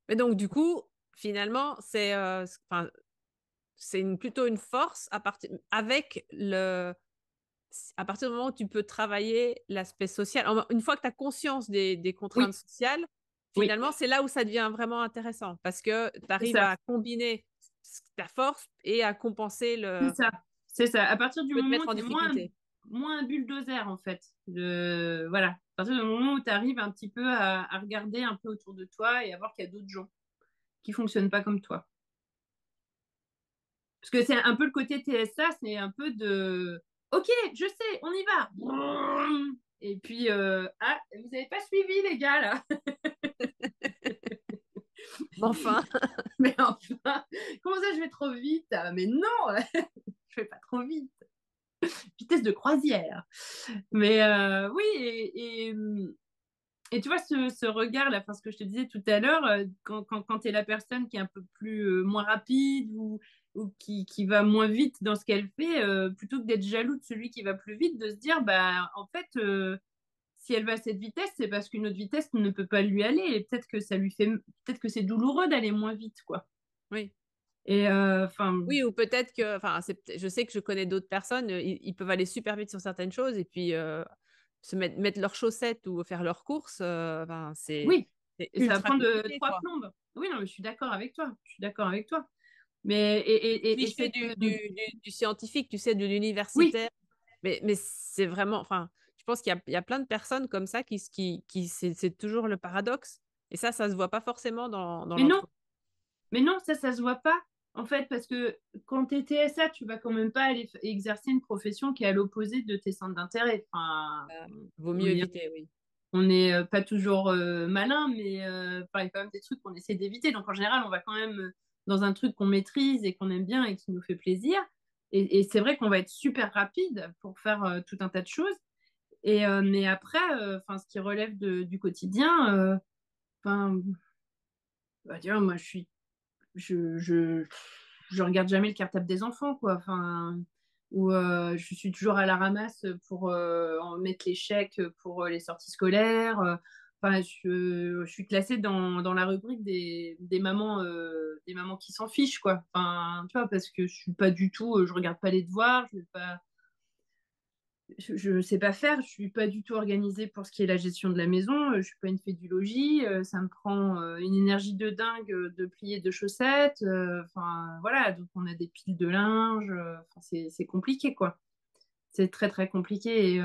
Mais donc, du coup, finalement, enfin, plutôt une force à partir du moment où tu peux travailler l'aspect social. Une fois que tu as conscience des contraintes Oui, sociales, oui, finalement, c'est là où ça devient vraiment intéressant parce que tu c'est arrives ça. à combiner ta force et à compenser C'est ça, c'est ça. À partir du peut te moment mettre où en tu es difficulté. moins un bulldozer, en fait. Voilà. À partir du moment où tu arrives un petit peu à regarder un peu autour de toi et à voir qu'il y a d'autres gens qui fonctionnent pas comme toi. Parce que c'est un peu le côté TSA, c'est un peu de OK, je sais, on y va. Et puis, ah, vous n'avez pas suivi, les gars, là. Mais enfin, Mais enfin, comment ça, je vais trop vite? Mais non, je vais pas trop vite. Vitesse de croisière. Mais oui, et tu vois, ce regard-là, enfin, ce que je te disais tout à l'heure, quand tu es la personne qui est un peu plus moins rapide ou qui va moins vite dans ce qu'elle fait, plutôt que d'être jaloux de celui qui va plus vite, de se dire, bah, en fait, si elle va à cette vitesse, c'est parce qu'une autre vitesse ne peut pas lui aller. Et peut-être que ça lui fait, peut-être que c'est douloureux d'aller moins vite, quoi. oui. Et enfin, Oui, ou peut-être que, enfin, je sais que je connais d'autres personnes, ils peuvent aller super vite sur certaines choses et puis mettre leurs chaussettes ou faire leurs courses, enfin, oui, c'est et ça va ultra prendre compliqué, trois quoi. plombes. Oui, non, mais je suis d'accord avec toi. Je suis d'accord avec toi. Mais Les et clichés c'est du scientifique, tu sais, de oui, l'universitaire. Mais c'est vraiment, enfin, je pense qu'il y a plein de personnes comme ça c'est toujours le paradoxe. Et ça se voit pas forcément dans mais non, l'entreprise. mais non, ça se voit pas. En fait, parce que quand tu es TSA, tu vas quand même pas aller exercer une profession qui est à l'opposé de tes centres d'intérêt. Enfin, Vaut on mieux est, éviter, oui. on est pas toujours malin, mais enfin, il y a quand même des trucs qu'on essaie d'éviter. Donc en général, on va quand même dans un truc qu'on maîtrise et qu'on aime bien et qui nous fait plaisir. Et c'est vrai qu'on va être super rapide pour faire tout un tas de choses. Mais après, enfin, ce qui relève du quotidien, enfin, bah, tu vois, moi, je regarde jamais le cartable des enfants, quoi. Enfin, ou je suis toujours à la ramasse pour en mettre les chèques pour les sorties scolaires. Enfin, je suis classée dans la rubrique des mamans qui s'en fichent, quoi. Enfin, tu vois, parce que je suis pas du tout, je regarde pas les devoirs, je vais pas. je sais pas faire, je suis pas du tout organisée pour ce qui est la gestion de la maison, je suis pas une fée du logis, ça me prend une énergie de dingue de plier deux chaussettes, enfin voilà, donc on a des piles de linge, enfin, c'est compliqué quoi. C'est très très compliqué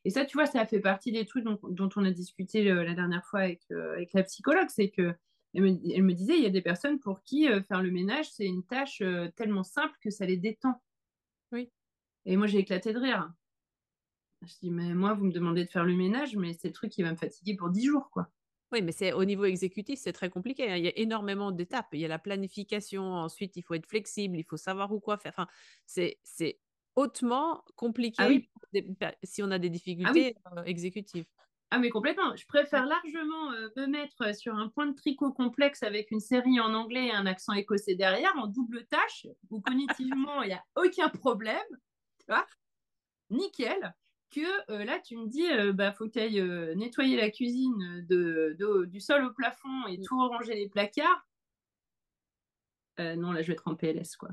et ça tu vois ça fait partie des trucs dont on a discuté la dernière fois avec la psychologue, c'est que elle me disait il y a des personnes pour qui faire le ménage c'est une tâche tellement simple que ça les détend. Oui. Et moi j'ai éclaté de rire. Je dis mais moi vous me demandez de faire le ménage mais c'est le truc qui va me fatiguer pour 10 jours quoi. Oui, mais c'est au niveau exécutif, c'est très compliqué, hein. Il y a énormément d'étapes. Il y a la planification, ensuite il faut être flexible, il faut savoir où quoi faire. Enfin, c'est hautement Ah compliqué oui, pour si on a des ah oui. difficultés exécutives. Ah mais complètement. Je Ouais. préfère largement me mettre sur un point de tricot complexe avec une série en anglais et un accent écossais derrière en double tâche où cognitivement il n'y a aucun problème, tu vois, nickel, que là tu me dis bah faut que tu ailles nettoyer la cuisine du sol au plafond et tout ranger les placards. Non là je vais être en PLS quoi.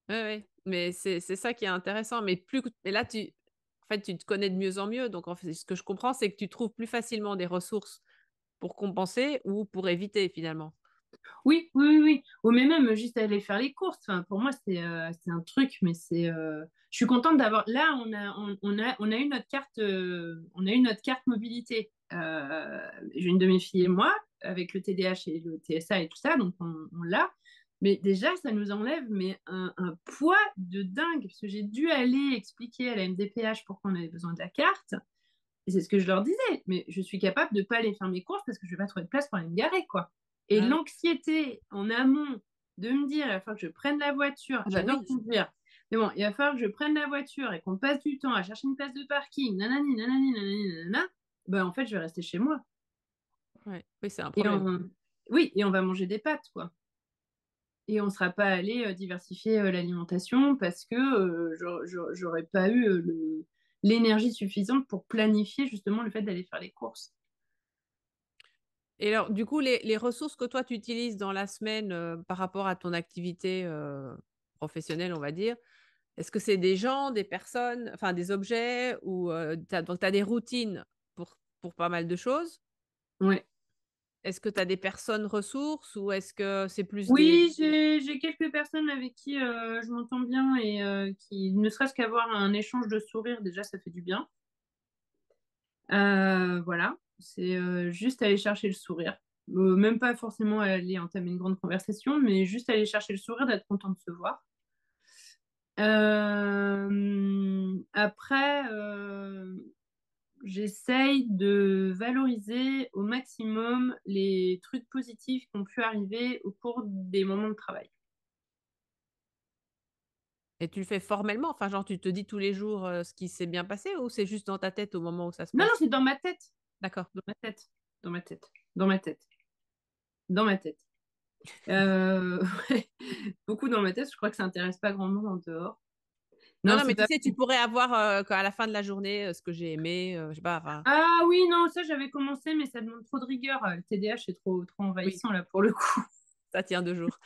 Ouais, ouais. Mais c'est ça qui est intéressant. Mais là, en fait, tu te connais de mieux en mieux. Donc, en fait, ce que je comprends, c'est que tu trouves plus facilement des ressources pour compenser ou pour éviter finalement. Oui, oui, oui, oui. Ou mais même juste aller faire les courses. Enfin, pour moi, c'est un truc, mais c'est. Je suis contente d'avoir. Là, on a eu notre carte, on a eu notre carte mobilité. J'ai une de mes filles et moi, avec le TDAH et le TSA et tout ça, donc on l'a. Mais déjà, ça nous enlève mais un poids de dingue, parce que j'ai dû aller expliquer à la MDPH pourquoi on avait besoin de la carte. Et c'est ce que je leur disais. Mais je suis capable de ne pas aller faire mes courses parce que je ne vais pas trouver de place pour aller me garer, quoi. Et Ah oui. l'anxiété en amont de me dire, il va falloir que je prenne la voiture. Ah bah J'adore oui. conduire. Mais bon, il va falloir que je prenne la voiture et qu'on passe du temps à chercher une place de parking, nanani, nanani, nanani, nanana. Ben, en fait, je vais rester chez moi. Ouais. Oui, c'est un Et problème. oui, et on va manger des pâtes, quoi. Et on ne sera pas allé diversifier l'alimentation parce que j'aurais pas eu l'énergie suffisante pour planifier justement le fait d'aller faire les courses. Et alors, du coup, les ressources que toi, tu utilises dans la semaine par rapport à ton activité professionnelle, on va dire, est-ce que c'est des gens, des personnes, enfin des objets ou donc tu as des routines pour pas mal de choses? Ouais. Est-ce que tu as des personnes ressources ou est-ce que c'est plus des... Oui, j'ai quelques personnes avec qui je m'entends bien et qui, ne serait-ce qu'avoir un échange de sourires, déjà, ça fait du bien. Voilà, c'est juste aller chercher le sourire. Même pas forcément aller entamer une grande conversation, mais juste aller chercher le sourire, d'être content de se voir. Après, j'essaye de valoriser au maximum les trucs positifs qui ont pu arriver au cours des moments de travail. Et tu le fais formellement, enfin genre tu te dis tous les jours ce qui s'est bien passé ou c'est juste dans ta tête au moment où ça se Non, non, passe? c'est dans ma tête. D'accord. Dans ma tête. Dans ma tête. Dans ma tête. Dans ma tête. Ouais. Beaucoup dans ma tête. Je crois que ça intéresse pas grand monde en dehors. Non, Non, non, c'est mais tu pas. sais, tu pourrais avoir à la fin de la journée ce que j'ai aimé, je sais pas, enfin, Ah oui, non, ça j'avais commencé, mais ça demande trop de rigueur. Le TDAH est trop oui, envahissant là pour le coup. ça tient 2 jours.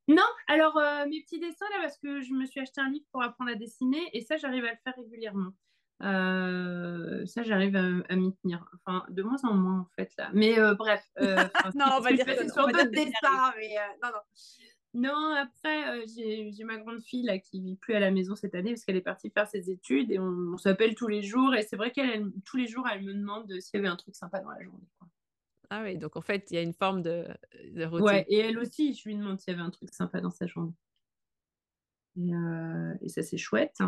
Non, alors mes petits dessins là, parce que je me suis acheté un livre pour apprendre à dessiner et ça j'arrive à le faire régulièrement. Ça j'arrive à m'y tenir. Enfin, de moins en moins en fait là. Mais bref, enfin, Non, si, on parce va que je dire vais que passer on sur va dire d'autres que tu y arrives. dessins, mais non, non. Non, après, j'ai ma grande fille là qui vit plus à la maison cette année parce qu'elle est partie faire ses études et on s'appelle tous les jours et c'est vrai tous les jours elle me demande s'il y avait un truc sympa dans la journée, quoi. Ah oui, donc en fait, il y a une forme de routine. Ouais, et elle aussi, je lui demande s'il y avait un truc sympa dans sa journée. Et ça, c'est chouette.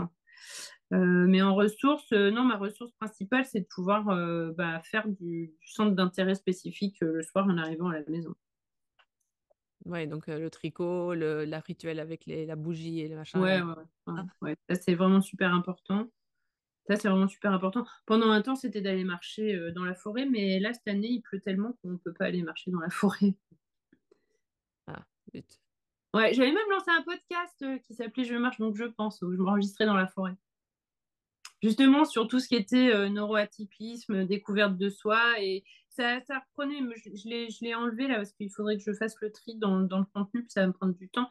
Mais en ressources, non, ma ressource principale, c'est de pouvoir bah, faire du centre d'intérêt spécifique le soir en arrivant à la maison. Ouais, donc le tricot, la rituel avec la bougie et le machin. Ouais, ouais, ouais, ouais, ouais. Ça, c'est vraiment super important. Ça, c'est vraiment super important. Pendant un temps, c'était d'aller marcher dans la forêt, mais là, cette année, il pleut tellement qu'on ne peut pas aller marcher dans la forêt. Ah, zut. Ouais, j'avais même lancé un podcast qui s'appelait Je marche donc je pense, où je m'enregistrais dans la forêt. Justement sur tout ce qui était neuroatypisme, découverte de soi. Et ça reprenait, mais je l'ai enlevé là parce qu'il faudrait que je fasse le tri dans le contenu, puis ça va me prendre du temps.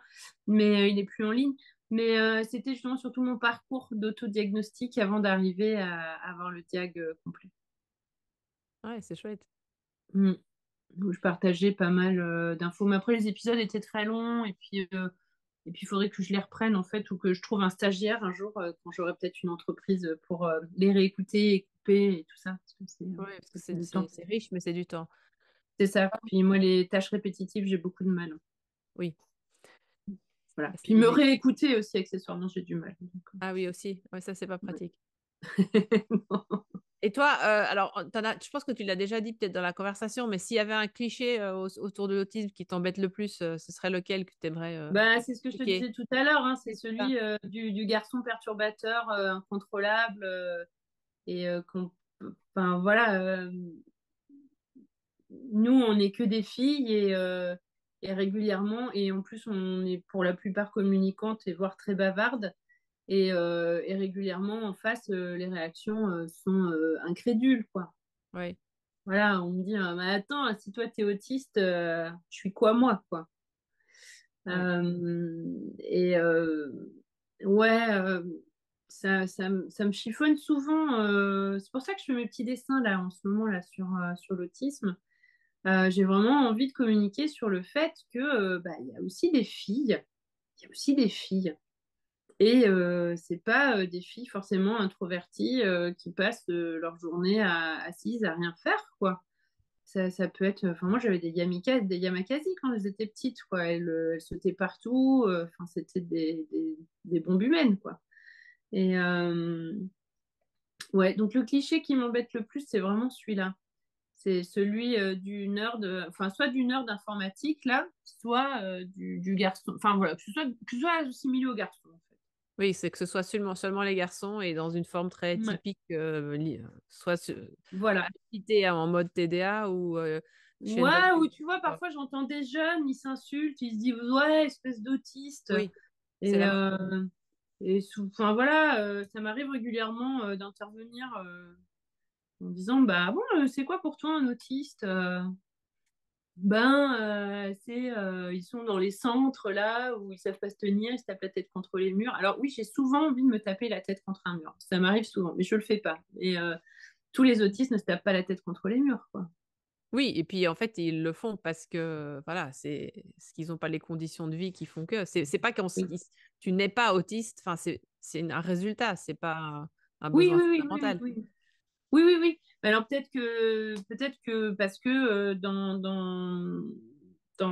Mais il n'est plus en ligne. Mais c'était justement surtout mon parcours d'autodiagnostic avant d'arriver à avoir le diag complet. Ouais, c'est chouette. Mm. Où je partageais pas mal d'infos. Mais après, les épisodes étaient très longs et puis il faudrait que je les reprenne en fait ou que je trouve un stagiaire un jour quand j'aurai peut-être une entreprise pour les réécouter et couper et tout ça. Parce que Ouais, parce que ça prend du temps. c'est riche, mais c'est du temps. C'est ça. Puis moi, les tâches répétitives, j'ai beaucoup de mal. Oui. Voilà. Ah, Puis me réécouter aussi, accessoirement, j'ai du mal. Donc, ah oui, aussi. Ouais, ça, c'est pas ouais. pratique. Et toi, alors, je pense que tu l'as déjà dit peut-être dans la conversation, mais s'il y avait un cliché autour de l'autisme qui t'embête le plus, ce serait lequel que tu aimerais Bah, c'est ce que je te expliquer? disais tout à l'heure, hein, c'est Oui, c'est ça. celui du garçon perturbateur, incontrôlable, et enfin voilà, nous on n'est que des filles et régulièrement, et en plus on est pour la plupart communicantes et voire très bavardes, et régulièrement en face, les réactions sont incrédules, quoi. Oui, Voilà, on me dit, mais attends, si toi t'es autiste, je suis quoi moi, quoi. oui. Et ouais, ça me chiffonne souvent. C'est pour ça que je fais mes petits dessins là en ce moment là sur l'autisme. J'ai vraiment envie de communiquer sur le fait que bah, il y a aussi des filles, il y a aussi des filles. Et c'est pas des filles forcément introverties qui passent leur journée assises à rien faire, quoi. Ça peut être. Enfin, moi, j'avais des Yamakasi quand elles étaient petites, quoi. Elles sautaient partout. Enfin, c'était des bombes humaines, quoi. Et ouais, donc le cliché qui m'embête le plus, c'est vraiment celui-là. C'est celui du nerd, enfin, soit du nerd informatique, là, soit du garçon. Enfin, voilà, que ce soit assimilé au garçon, en fait. Oui, c'est que ce soit seulement les garçons et dans une forme très Ouais, typique, soit voilà. cité en mode TDA ou chez le Ouais, ou tu vois, parfois j'entends des jeunes, ils s'insultent, ils se disent ouais, espèce d'autiste. Oui, c'est Et, la mode. enfin voilà, ça m'arrive régulièrement d'intervenir en disant bah bon, c'est quoi pour toi un autiste? Ils sont dans les centres là où ils savent pas se tenir, ils se tapent la tête contre les murs. Alors oui, j'ai souvent envie de me taper la tête contre un mur. Ça m'arrive souvent, mais je le fais pas. Et tous les autistes ne se tapent pas la tête contre les murs, quoi. Oui, et puis en fait, ils le font parce que voilà, c'est ce qu'ils n'ont pas les conditions de vie qui font que. C'est pas Oui, tu n'es pas autiste, enfin, c'est un résultat, c'est pas un oui, besoin oui, oui, oui, oui. fondamental. Oui. Oui, oui, oui. Mais alors peut-être que parce que dans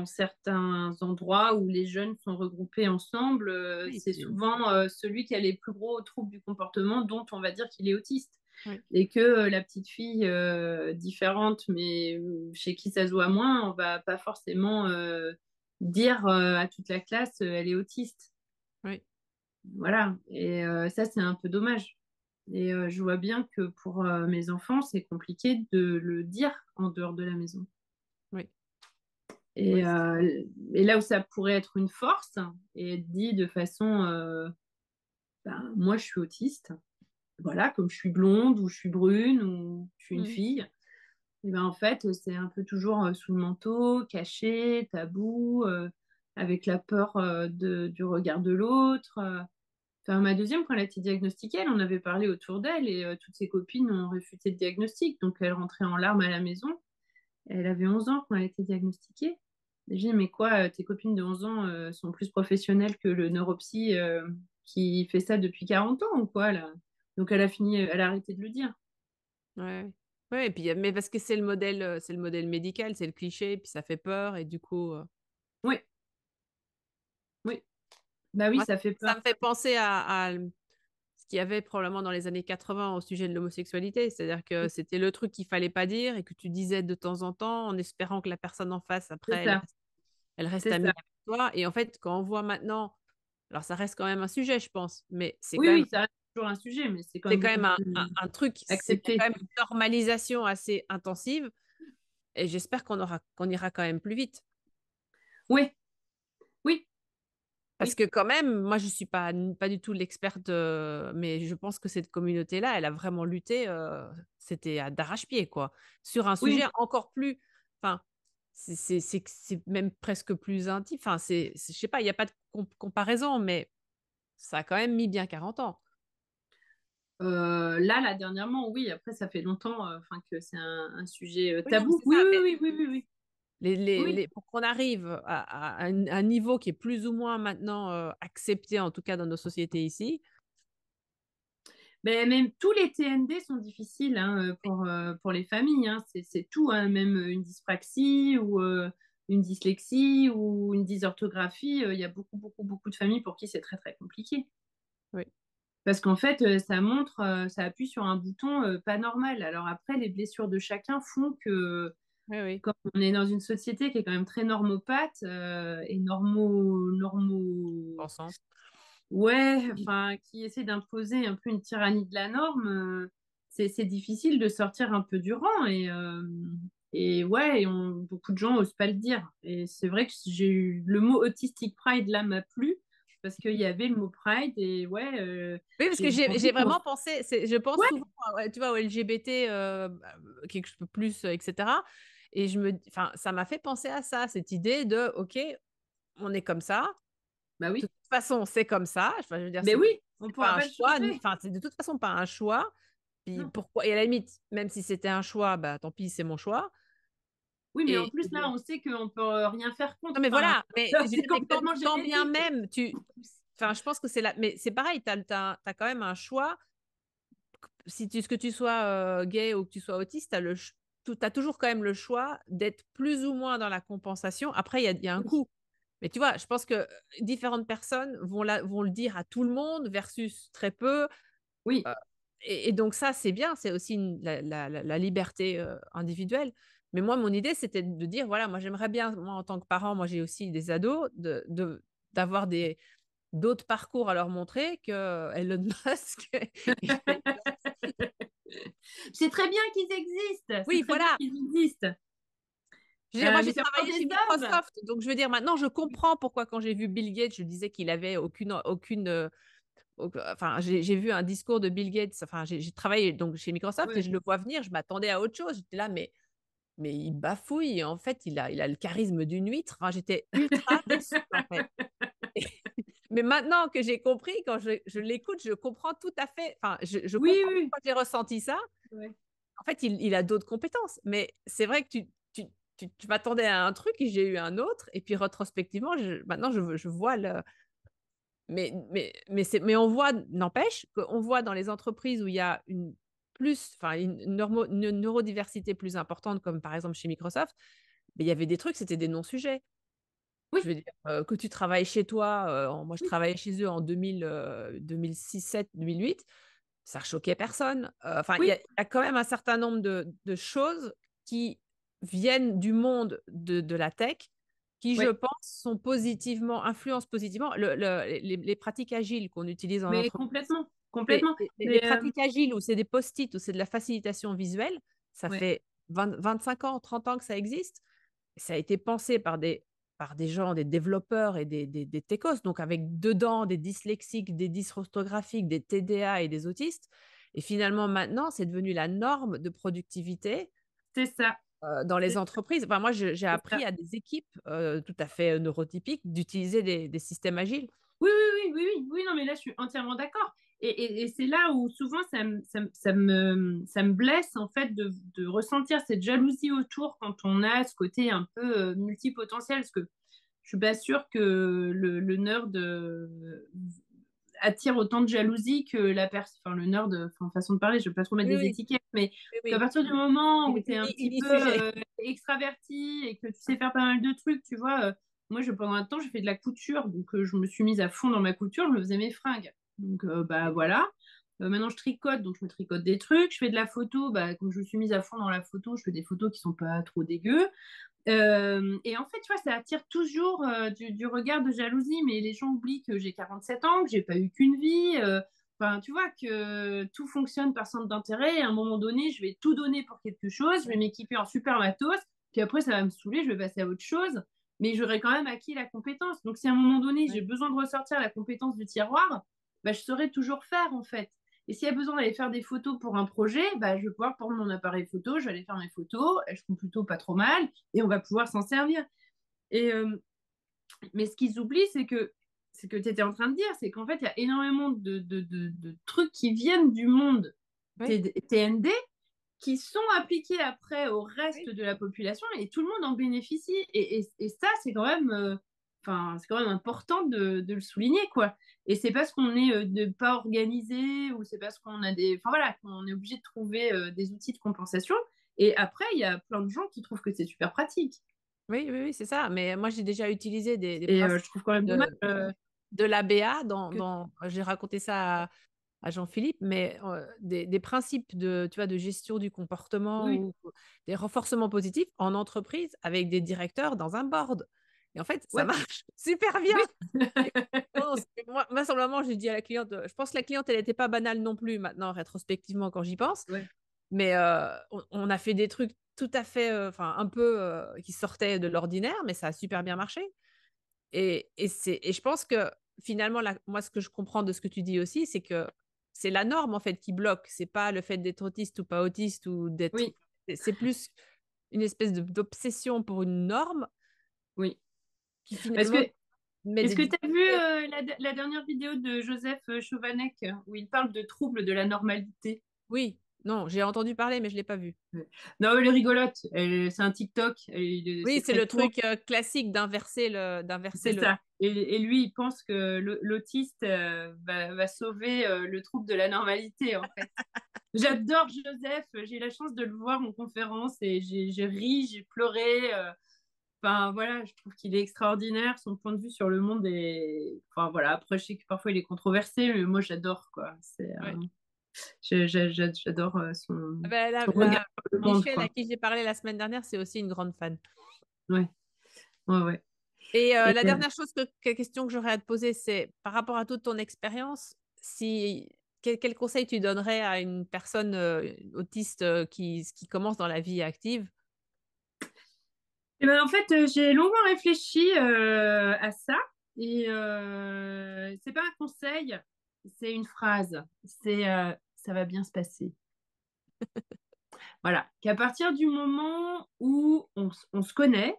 certains endroits où les jeunes sont regroupés ensemble, Oui, c'est c'est souvent celui qui a les plus gros troubles du comportement dont on va dire qu'il est autiste. oui, Et que la petite fille différente, mais chez qui ça se voit moins, on va pas forcément dire à toute la classe elle est autiste. oui, Voilà. Et ça, c'est un peu dommage. Et je vois bien que pour mes enfants, c'est compliqué de le dire en dehors de la maison. oui, oui, Et, et là où ça pourrait être une force et être dit de façon, ben, moi je suis autiste, voilà, comme je suis blonde ou je suis brune ou je suis une mm, fille, et ben en fait c'est un peu toujours sous le manteau, caché, tabou, avec la peur du regard de l'autre. Enfin, ma deuxième, quand elle a été diagnostiquée, elle en avait parlé autour d'elle et toutes ses copines ont réfuté le diagnostic. Donc, elle rentrait en larmes à la maison. Elle avait 11 ans quand elle a été diagnostiquée. Et j'ai dit, mais quoi, tes copines de 11 ans sont plus professionnelles que le neuropsy qui fait ça depuis 40 ans ou quoi, là? Donc, elle a arrêté de le dire. ouais. Ouais, et puis, mais parce que c'est le modèle médical, c'est le cliché, puis ça fait peur, et du coup, Oui, oui. Bah oui, moi, ça fait ça peur. me fait penser à ce qu'il y avait probablement dans les années 80 au sujet de l'homosexualité. C'est-à-dire que c'était le truc qu'il fallait pas dire et que tu disais de temps en temps en espérant que la personne en face, C'est après, ça, elle reste c'est amie ça. avec toi. Et en fait, quand on voit maintenant, alors ça reste quand même un sujet, je pense, mais Oui, oui, ça reste toujours un sujet, mais c'est quand c'est même quand beaucoup même plus un truc, c'est quand accepté. même une normalisation assez intensive. Et j'espère qu'on ira quand même plus vite. Oui, oui, Parce oui, que quand même, moi, je suis pas du tout l'experte, mais je pense que cette communauté-là, elle a vraiment lutté, c'était d'arrache-pied, quoi, sur un sujet oui. encore plus, enfin, c'est même presque plus intime. Enfin, je sais pas, il n'y a pas de comparaison, mais ça a quand même mis bien 40 ans. Là, dernièrement, oui. Après, ça fait longtemps, que c'est un sujet Oui, non, mais tabou. c'est Oui, ça. oui, Mais oui, oui, oui, oui. Oui. pour qu'on arrive à un niveau qui est plus ou moins maintenant accepté, en tout cas dans nos sociétés ici. Mais même tous les TND sont difficiles, hein, pour les familles, hein. C'est tout, hein, même une dyspraxie ou une dyslexie ou une dysorthographie. Il y a beaucoup, beaucoup, beaucoup de familles pour qui c'est très, très compliqué. Oui, Parce qu'en fait, ça montre, ça appuie sur un bouton pas normal. Alors après, les blessures de chacun font que oui, oui. quand on est dans une société qui est quand même très normopathe et Pensante. ouais, qui essaie d'imposer un peu une tyrannie de la norme, c'est difficile de sortir un peu du rang et ouais, beaucoup de gens osent pas le dire. Et c'est vrai que j'ai eu le mot autistic pride là m'a plu parce qu'il y avait le mot pride et ouais, Oui, parce que j'ai j'ai envie qu'on... vraiment pensé, je pense Ouais, souvent, ouais, tu vois, au LGBT, quelque chose plus, etc. Et enfin, ça m'a fait penser à ça, cette idée de, OK, on est comme ça. bah De oui, toute façon, c'est comme ça. Enfin, je veux dire, mais oui, on c'est pas pourra un pas le choix. changer. Enfin, c'est de toute façon pas un choix. Puis Non. pourquoi? Et à la limite, même si c'était un choix, bah tant pis, c'est mon choix. Oui, mais en Et plus là, on sait qu'on peut rien faire non, contre. mais voilà. Mais je veux C'est dire, mais complètement quand bien génétique. même enfin, je pense que c'est là. Mais c'est pareil, t'as quand même un choix. Si tu, ce que tu sois gay ou que tu sois autiste, t'as toujours quand même le choix d'être plus ou moins dans la compensation. Après, il y a un Oui, coût. Mais tu vois, je pense que différentes personnes vont le dire à tout le monde versus très peu. oui, Euh, et donc ça, c'est bien, c'est aussi la liberté individuelle. Mais moi, mon idée, c'était de dire, voilà, moi, j'aimerais bien, moi, en tant que parent, moi, j'ai aussi des ados, d'avoir d'autres parcours à leur montrer que Elon Musk. c'est très bien qu'ils existent. C'est Oui, très bien voilà. qu'ils existent. Je veux dire, moi, Mais j'ai c'est encore travaillé chez des hommes. Microsoft, donc je veux dire, maintenant, je comprends pourquoi quand j'ai vu Bill Gates, je disais qu'il avait aucune enfin, j'ai vu un discours de Bill Gates. Enfin, j'ai travaillé donc chez Microsoft et Ouais. je le vois venir. Je m'attendais à autre chose. J'étais là, mais il bafouille. En fait, il a le charisme d'une huître. Enfin, j'étais ultra déçue, en fait. Mais maintenant que j'ai compris, quand je l'écoute, je comprends tout à fait. Enfin, je Oui, comprends oui. pourquoi j'ai ressenti ça. Ouais. En fait, il a d'autres compétences. Mais c'est vrai que tu m'attendais à un truc et j'ai eu un autre. Et puis, rétrospectivement, maintenant, je vois le. Mais on voit, n'empêche, qu'on voit dans les entreprises où il y a une neurodiversité plus importante, comme par exemple chez Microsoft, mais il y avait des trucs, c'était des non-sujets. Oui, Je veux dire, que tu travailles chez toi, moi je oui. travaillais chez eux en 2006, 7, 2008, ça choquait personne. Enfin, il y Oui, a quand même un certain nombre de choses qui viennent du monde de la tech qui, je ouais. pense, influencent positivement les pratiques agiles qu'on utilise en Mais entreprise. complètement. Complètement. Les Mais pratiques agiles où c'est des post-it, où c'est de la facilitation visuelle, ça ouais. fait 25 ans, 30 ans que ça existe. Ça a été pensé par des gens, des développeurs et des techos, donc avec dedans des dyslexiques, des dysorthographiques, des TDA et des autistes. Et finalement, maintenant, c'est devenu la norme de productivité C'est ça. dans les C'est entreprises. Enfin, moi, j'ai c'est appris ça. à des équipes tout à fait neurotypiques d'utiliser des systèmes agiles. Oui, oui, oui, oui, oui, oui, non, mais là, je suis entièrement d'accord. Et c'est là où souvent ça me blesse, en fait, de ressentir cette jalousie autour quand on a ce côté un peu multipotentiel. Parce que je suis pas sûre que le nerd attire autant de jalousie que la personne, enfin, le nerd, enfin, façon de parler, je vais pas trop mettre Oui, des oui, étiquettes, mais oui, qu'à oui. partir du moment où tu es un petit peu Sujet. extraverti et que tu sais faire pas mal de trucs, tu vois, moi, pendant un temps, j'ai fait de la couture, donc je me suis mise à fond dans ma couture, je me faisais mes fringues. Donc, bah voilà. Maintenant, je tricote, donc je me tricote des trucs. Je fais de la photo, bah, comme je me suis mise à fond dans la photo, je fais des photos qui sont pas trop dégueu. Et en fait, tu vois, ça attire toujours du regard de jalousie, mais les gens oublient que j'ai 47 ans, que j'ai pas eu qu'une vie. Enfin, tu vois, que tout fonctionne par centre d'intérêt. Et à un moment donné, je vais tout donner pour quelque chose, je vais m'équiper en super matos, puis après, ça va me saouler, je vais passer à autre chose. Mais j'aurai quand même acquis la compétence. Donc, si à un moment donné, j'ai Ouais. besoin de ressortir la compétence du tiroir, bah, je saurai toujours faire, en fait. Et s'il y a besoin d'aller faire des photos pour un projet, bah, je vais pouvoir prendre mon appareil photo, je vais aller faire mes photos, elles seront plutôt pas trop mal et on va pouvoir s'en servir. Et, mais ce qu'ils oublient, c'est que ce que tu étais en train de dire, c'est qu'en fait, il y a énormément de trucs qui viennent du monde Oui, TND qui sont appliqués après au reste oui, de la population et tout le monde en bénéficie. Et ça, c'est quand même, c'est quand même important de le souligner, quoi. Et c'est parce qu'on est pas organisé ou c'est parce qu'on a des, enfin voilà, qu'on est obligé de trouver des outils de compensation. Et après, il y a plein de gens qui trouvent que c'est super pratique. oui, oui, oui, c'est ça. Mais moi, j'ai déjà utilisé des Et principes je trouve quand même dommage de l'ABA que. j'ai raconté ça à Jean-Philippe, mais des principes de, tu vois, de gestion du comportement Oui, ou des renforcements positifs en entreprise avec des directeurs dans un board. Et en fait, ça ouais, marche super bien. oui. Et moi, sur le moment, j'ai dit à la cliente, je pense que la cliente, elle n'était pas banale non plus maintenant, rétrospectivement, quand j'y pense. Ouais. Mais on a fait des trucs tout à fait, enfin, un peu qui sortaient de l'ordinaire, mais ça a super bien marché. Et je pense que finalement, moi, ce que je comprends de ce que tu dis aussi, c'est que c'est la norme en fait qui bloque. C'est pas le fait d'être autiste ou pas autiste ou d'être. Oui, C'est plus une espèce d'obsession pour une norme oui. qui Parce que finalement met est-ce des que tu as vu difficultés. la dernière vidéo de Joseph Chovanec où il parle de troubles de la normalité? Oui, non, j'ai entendu parler, mais je l'ai pas vu. Ouais. Non, elle est rigolote. C'est un TikTok. Oui, C'est c'est très le court. truc classique d'inverser C'est le. ça. Et lui, il pense que l'autiste va sauver le trouble de la normalité, en fait. J'adore Joseph. J'ai eu la chance de le voir en conférence et j'ai ri, j'ai pleuré. Enfin, voilà, je trouve qu'il est extraordinaire. Son point de vue sur le monde est. Enfin, voilà. Après, je sais que parfois il est controversé, mais moi, j'adore, quoi. Ouais. J'adore Ah ben, son regard sur le monde, Michel, à quoi. qui j'ai parlé la semaine dernière, c'est aussi une grande fan. Ouais, ouais, ouais. Et Et, la dernière question que j'aurais à te poser, c'est par rapport à toute ton expérience, quel conseil tu donnerais à une personne autiste qui commence dans la vie active? et ben, en fait, j'ai longuement réfléchi à ça. Et c'est pas un conseil, c'est une phrase. C'est ça va bien se passer. Voilà. Qu'à partir du moment où on se connaît,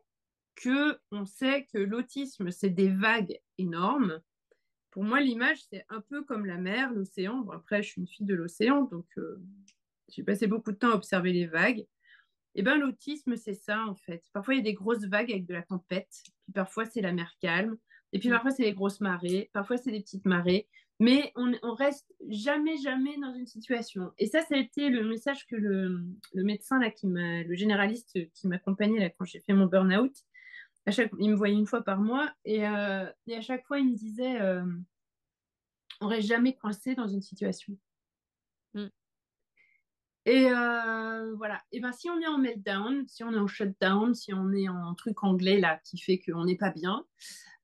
que on sait que l'autisme, c'est des vagues énormes. Pour moi, l'image, c'est un peu comme la mer, l'océan. Bon, après, je suis une fille de l'océan, donc j'ai passé beaucoup de temps à observer les vagues. Et ben l'autisme, c'est ça, en fait. Parfois, il y a des grosses vagues avec de la tempête, puis parfois, c'est la mer calme, et puis Mm. parfois, c'est les grosses marées, parfois, c'est des petites marées, mais on reste jamais, jamais dans une situation. Et ça a été le message que le médecin, là, le généraliste qui m'accompagnait là, quand j'ai fait mon burn-out, il me voyait une fois par mois, et à chaque fois, il me disait, on reste jamais coincé dans une situation. Mm. Et voilà. Et ben si on est en meltdown, si on est en shutdown, si on est en truc anglais là qui fait qu'on n'est pas bien,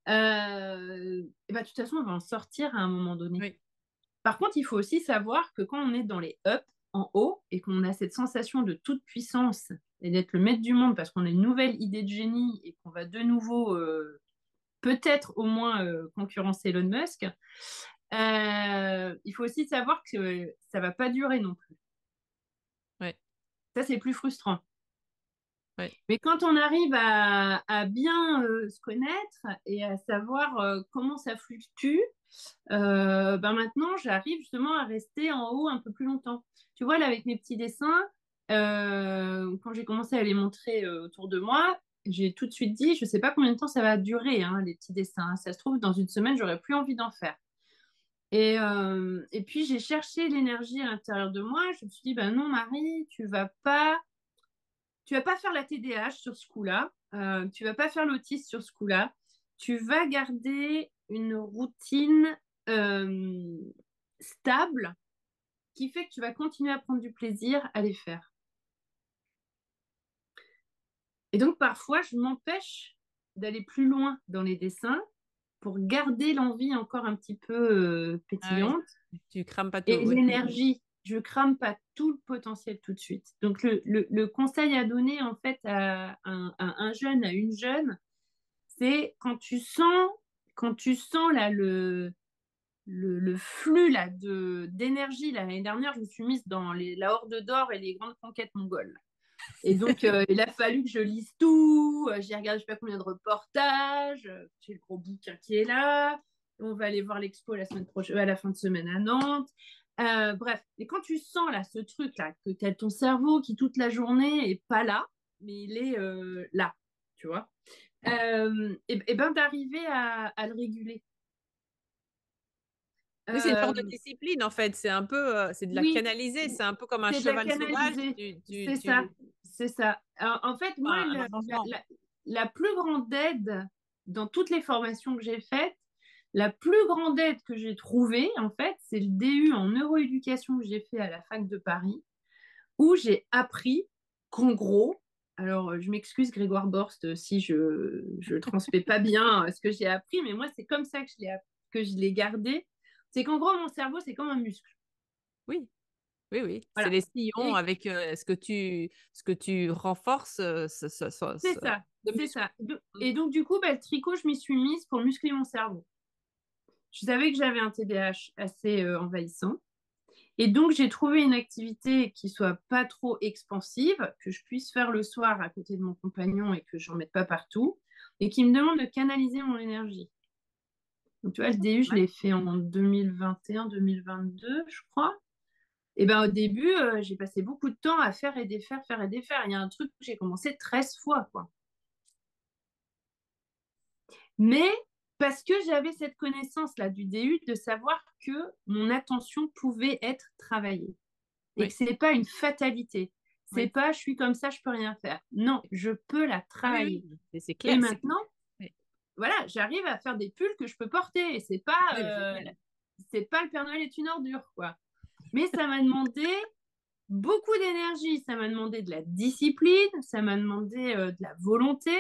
et ben de toute façon on va en sortir à un moment donné. Oui. Par contre, il faut aussi savoir que quand on est dans les ups en haut et qu'on a cette sensation de toute puissance et d'être le maître du monde parce qu'on a une nouvelle idée de génie et qu'on va de nouveau peut-être au moins concurrencer Elon Musk, il faut aussi savoir que ça va pas durer non plus. Ouais. Ça, c'est plus frustrant. Ouais. Mais quand on arrive à bien se connaître et à savoir comment ça fluctue, ben maintenant, j'arrive justement à rester en haut un peu plus longtemps. Tu vois, là, avec mes petits dessins, quand j'ai commencé à les montrer autour de moi, j'ai tout de suite dit, je ne sais pas combien de temps ça va durer, hein, les petits dessins. Ça se trouve, dans une semaine, j'aurais plus envie d'en faire. Et puis, j'ai cherché l'énergie à l'intérieur de moi. Je me suis dit, ben non, Marie, tu vas pas faire la TDAH sur ce coup-là, tu vas pas faire l'autisme sur ce coup-là, tu vas garder une routine euh, stable qui fait que tu vas continuer à prendre du plaisir à les faire. Et donc parfois, je m'empêche d'aller plus loin dans les dessins pour garder l'envie encore un petit peu Ah oui. pétillante Tu crames pas tout. et Oui. l'énergie. Je crame pas tout le potentiel tout de suite. Donc le conseil à donner en fait à un jeune, à une jeune, c'est quand tu sens là le flux là d'énergie. L'année dernière, je me suis mise dans la Horde d'Or et les grandes conquêtes mongoles. Et donc, il a fallu que je lise tout. J'ai regardé je sais pas combien de reportages. J'ai le gros bouquin qui est là. On va aller voir l'expo la semaine prochaine, à la fin de semaine à Nantes. Bref, et quand tu sens là ce truc là, que tu as ton cerveau qui toute la journée est pas là, mais il est là, tu vois, et ben d'arriver à le réguler. Oui, c'est une sorte de Euh, discipline en fait. C'est un peu, c'est de la oui, canaliser. C'est un peu comme un c'est de la cheval sauvage. canaliser. Tu, tu, C'est ça, tu... c'est ça. En fait, moi, Enfin, un arrangement. la plus grande aide dans toutes les formations que j'ai faites, la plus grande aide que j'ai trouvée, en fait, c'est le DU en neuroéducation que j'ai fait à la fac de Paris, où j'ai appris qu'en gros, alors je m'excuse Grégoire Borst si je transmets pas bien ce que j'ai appris, mais moi c'est comme ça que je l'ai gardé. C'est qu'en gros mon cerveau c'est comme un muscle. Oui, oui, oui. C'est Voilà. les sillons Et avec ce que tu renforces, c'est ça, le c'est muscle. ça. Et donc du coup, bah, le tricot, je m'y suis mise pour muscler mon cerveau. Je savais que j'avais un TDAH assez envahissant. Et donc, j'ai trouvé une activité qui soit pas trop expansive, que je puisse faire le soir à côté de mon compagnon et que je n'en mette pas partout, et qui me demande de canaliser mon énergie. Donc, tu vois, le DU, je Ouais. l'ai fait en 2021-2022, je crois. Et ben au début, j'ai passé beaucoup de temps à faire et défaire, faire et défaire. Il y a un truc que j'ai commencé 13 fois, quoi. Mais parce que j'avais cette connaissance-là du DU, de savoir que mon attention pouvait être travaillée. Et que Oui, ce n'est pas une fatalité. C'est oui. pas je suis comme ça, je peux rien faire. Non, je peux la Oui, travailler. oui, c'est Et clair, c'est clair. maintenant, Oui, voilà, j'arrive à faire des pulls que je peux porter. Et oui, génial. c'est pas le Père Noël est une ordure, quoi. Mais ça m'a demandé beaucoup d'énergie, ça m'a demandé de la discipline, ça m'a demandé de la volonté.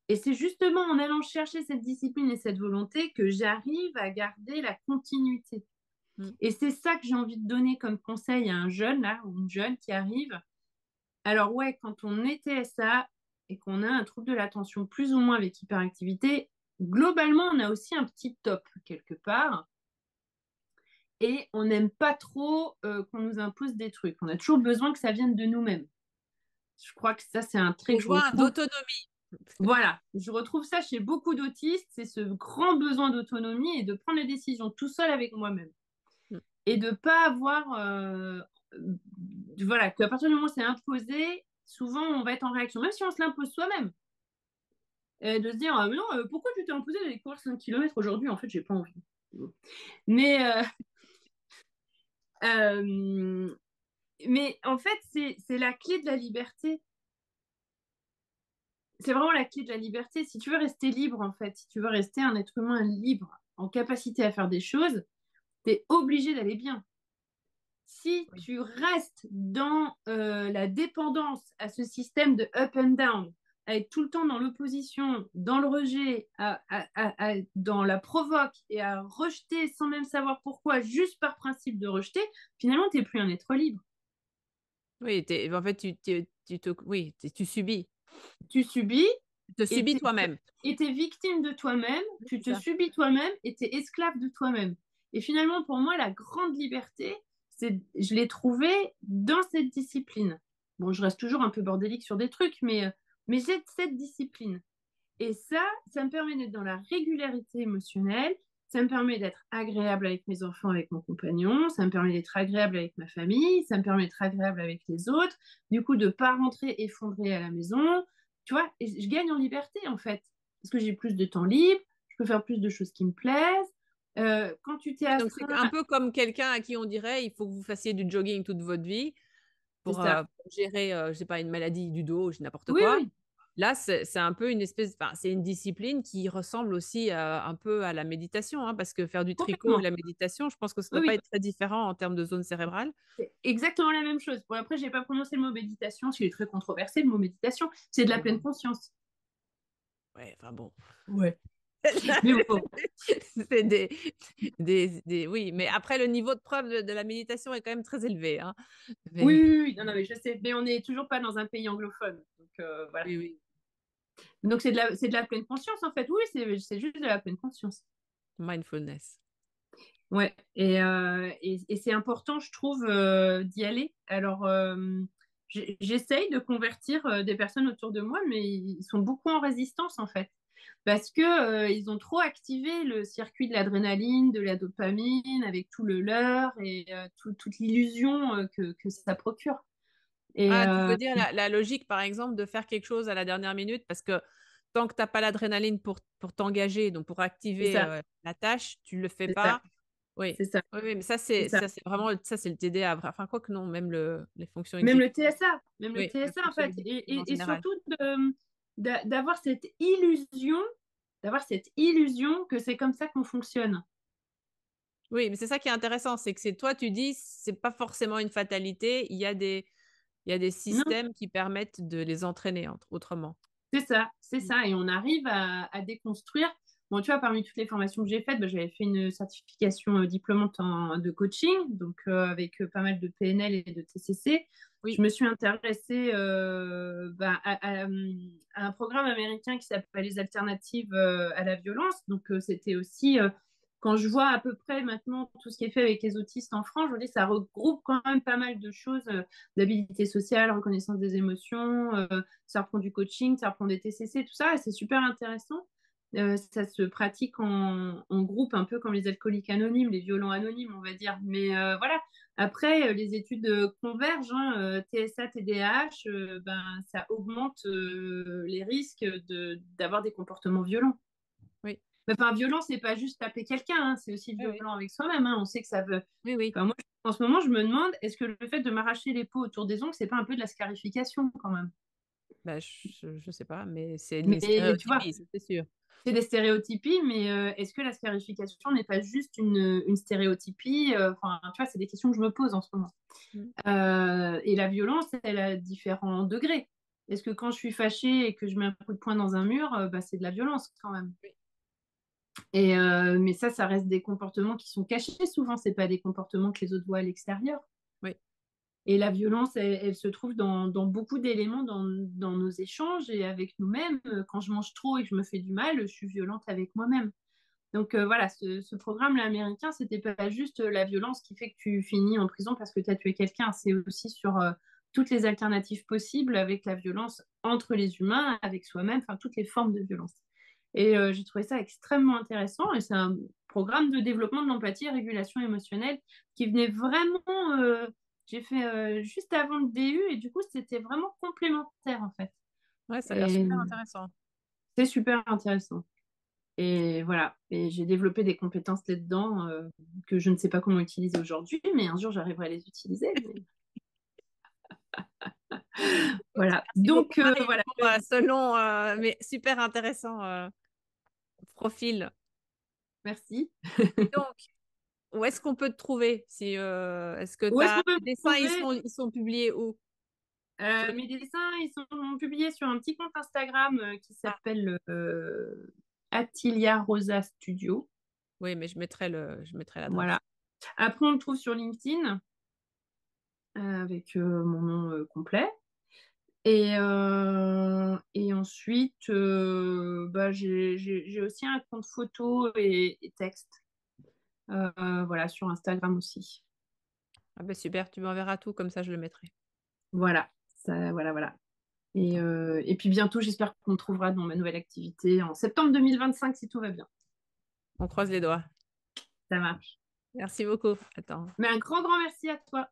Et c'est justement en allant chercher cette discipline et cette volonté que j'arrive à garder la continuité. Mm. Et c'est ça que j'ai envie de donner comme conseil à un jeune, là, ou une jeune qui arrive. Alors ouais, quand on est TSA et qu'on a un trouble de l'attention plus ou moins avec hyperactivité, globalement, on a aussi un petit top quelque part. Et on n'aime pas trop qu'on nous impose des trucs. On a toujours besoin que ça vienne de nous-mêmes. Je crois que ça, c'est un trait que je Besoin retrouve. d'autonomie. Voilà, je retrouve ça chez beaucoup d'autistes, c'est ce grand besoin d'autonomie et de prendre les décisions tout seul avec moi-même. Mm. Et de pas avoir, voilà, qu'à partir du moment où c'est imposé, souvent on va être en réaction, même si on se l'impose soi-même. De se dire, mais non, pourquoi tu t'es imposé d'aller courir 5 km aujourd'hui? En fait, j'ai pas envie. Mais, euh, mais en fait, c'est la clé de la liberté. C'est vraiment la clé de la liberté. Si tu veux rester libre, en fait, si tu veux rester un être humain libre, en capacité à faire des choses, tu es obligé d'aller bien. Si Oui. tu restes dans la dépendance à ce système de up and down, à être tout le temps dans l'opposition, dans le rejet, dans la provoque et à rejeter sans même savoir pourquoi, juste par principe de rejeter, finalement, tu n'es plus un être libre. Oui, en fait, oui, tu subis. Tu subis Tu te et subis toi-même. tu es victime de toi-même, tu C'est te ça. subis toi-même et tu es esclave de toi-même. Et finalement, pour moi, la grande liberté, je l'ai trouvée dans cette discipline. Bon, je reste toujours un peu bordélique sur des trucs, mais j'ai cette discipline. Et ça me permet d'être dans la régularité émotionnelle, ça me permet d'être agréable avec mes enfants, avec mon compagnon, ça me permet d'être agréable avec ma famille, ça me permet d'être agréable avec les autres, du coup de ne pas rentrer effondré à la maison, tu vois, et je gagne en liberté en fait, parce que j'ai plus de temps libre, je peux faire plus de choses qui me plaisent. Quand tu t'es Oui, donc c'est astreint, un peu comme quelqu'un à qui on dirait il faut que vous fassiez du jogging toute votre vie c'est ça. pour gérer, je sais pas, une maladie du dos, n'importe Oui, quoi. oui, Là, c'est un peu une espèce, enfin, c'est une discipline qui ressemble aussi un peu à la méditation, hein, parce que faire du tricot et complètement. la méditation, je pense que ça ne Oui, doit pas oui, être très différent en termes de zone cérébrale. c'est exactement la même chose. Bon, après, j'ai pas prononcé le mot méditation, parce qu'il est très controversé, le mot méditation. C'est de la pleine conscience. Ouais, enfin bon. Ouais. Mais bon, C'est oui, mais après, le niveau de preuve de la méditation est quand même très élevé, hein. oui, Mais oui, oui, non, non, mais je sais, mais on n'est toujours pas dans un pays anglophone. Donc, voilà. oui, oui, Donc, c'est de la pleine conscience, en fait. Oui, c'est juste de la pleine conscience. mindfulness. Ouais. Et c'est important, je trouve, d'y aller. Alors, j'essaye de convertir des personnes autour de moi, mais ils sont beaucoup en résistance, en fait. parce que ils ont trop activé le circuit de l'adrénaline, de la dopamine, avec tout le leurre et toute l'illusion que ça procure. Et Ah, tu veux dire la logique, par exemple, de faire quelque chose à la dernière minute, parce que tant que tu n'as pas l'adrénaline pour t'engager, donc pour c'est activer ça, la tâche, tu ne le fais c'est ça, pas. Oui. c'est ça, Oui, oui, mais c'est ça. ça, c'est vraiment ça, c'est le TDA. Enfin, quoi que non, même les fonctions exécutives. Même le Oui, les TSA en fonctions fait, exécutives en et général. surtout d'avoir cette illusion que c'est comme ça qu'on fonctionne. Oui, mais c'est ça qui est intéressant, c'est que c'est toi, tu dis, c'est pas forcément une fatalité. Il y a des Non, systèmes qui permettent de les entraîner autrement. c'est Mm. ça. Et on arrive à déconstruire. Bon, tu vois, parmi toutes les formations que j'ai faites, bah, j'avais fait une certification diplômante de coaching, donc avec pas mal de PNL et de TCC. Je Oui, me suis intéressée à un programme américain qui s'appelle les alternatives à la violence. Donc, c'était aussi, quand je vois à peu près maintenant tout ce qui est fait avec les autistes en France, je me dis ça regroupe quand même pas mal de choses, d'habilité sociale, reconnaissance des émotions, ça reprend du coaching, ça reprend des TCC, tout ça, et c'est super intéressant. Ça se pratique en groupe, un peu comme les alcooliques anonymes, les violents anonymes, on va dire. Mais voilà, après, les études convergent, hein, TSA, TDAH, ben, ça augmente les risques d'avoir des comportements violents. oui, Mais enfin, violent, c'est pas juste taper quelqu'un, hein, c'est aussi oui, oui, violent avec soi-même. Hein. On sait que ça veut. oui, oui. Enfin, moi, en ce moment, je me demande, est-ce que le fait de m'arracher les peaux autour des ongles, c'est pas un peu de la scarification quand même? Bah, je sais pas, mais c'est une Mais tu vois, stéréotypie, ça, c'est sûr. c'est des stéréotypies, mais est-ce que la scarification n'est pas juste une stéréotypie? Enfin, tu vois, c'est des questions que je me pose en ce moment. Mm. Et la violence, elle a différents degrés. Est-ce que quand je suis fâchée et que je mets un coup de poing dans un mur, bah, c'est de la violence quand même? Oui, Et mais ça reste des comportements qui sont cachés souvent. C'est pas des comportements que les autres voient à l'extérieur. oui, Et la violence, elle se trouve dans beaucoup d'éléments dans nos échanges et avec nous-mêmes. Quand je mange trop et que je me fais du mal, je suis violente avec moi-même. Donc voilà, ce programme-là américain, c'était pas juste la violence qui fait que tu finis en prison parce que tu as tué quelqu'un. C'est aussi sur toutes les alternatives possibles avec la violence entre les humains, avec soi-même, enfin toutes les formes de violence. Et j'ai trouvé ça extrêmement intéressant. Et c'est un programme de développement de l'empathie et régulation émotionnelle qui venait vraiment. J'ai fait juste avant le DU et du coup, c'était vraiment complémentaire en fait. ouais, ça a l'air Et super intéressant. c'est super intéressant. Et voilà, et j'ai développé des compétences là-dedans que je ne sais pas comment utiliser aujourd'hui, mais un jour j'arriverai à les utiliser. Mais... Voilà, Merci beaucoup, donc Marie, voilà. pour ce long, mais super intéressant profil. Merci. Et donc, où est-ce qu'on peut te trouver? Si, est-ce que Où est-ce qu'on peut tes me dessins, trouver? ils sont publiés où? Sur Mes LinkedIn? dessins, ils sont publiés sur un petit compte Instagram qui Ah, s'appelle Attilia Rosa Studio. oui, mais je mettrai l'adresse. Voilà. Après, on le trouve sur LinkedIn avec mon nom complet. Et ensuite, bah, j'ai aussi un compte photo et texte. Voilà, sur Instagram aussi. Ah ben super, tu m'enverras tout, comme ça je le mettrai. Voilà, voilà. Et puis bientôt, j'espère qu'on me trouvera dans ma nouvelle activité en septembre 2025 si tout va bien. On croise les doigts. Ça marche. Merci beaucoup. Attends. Mais un grand merci à toi.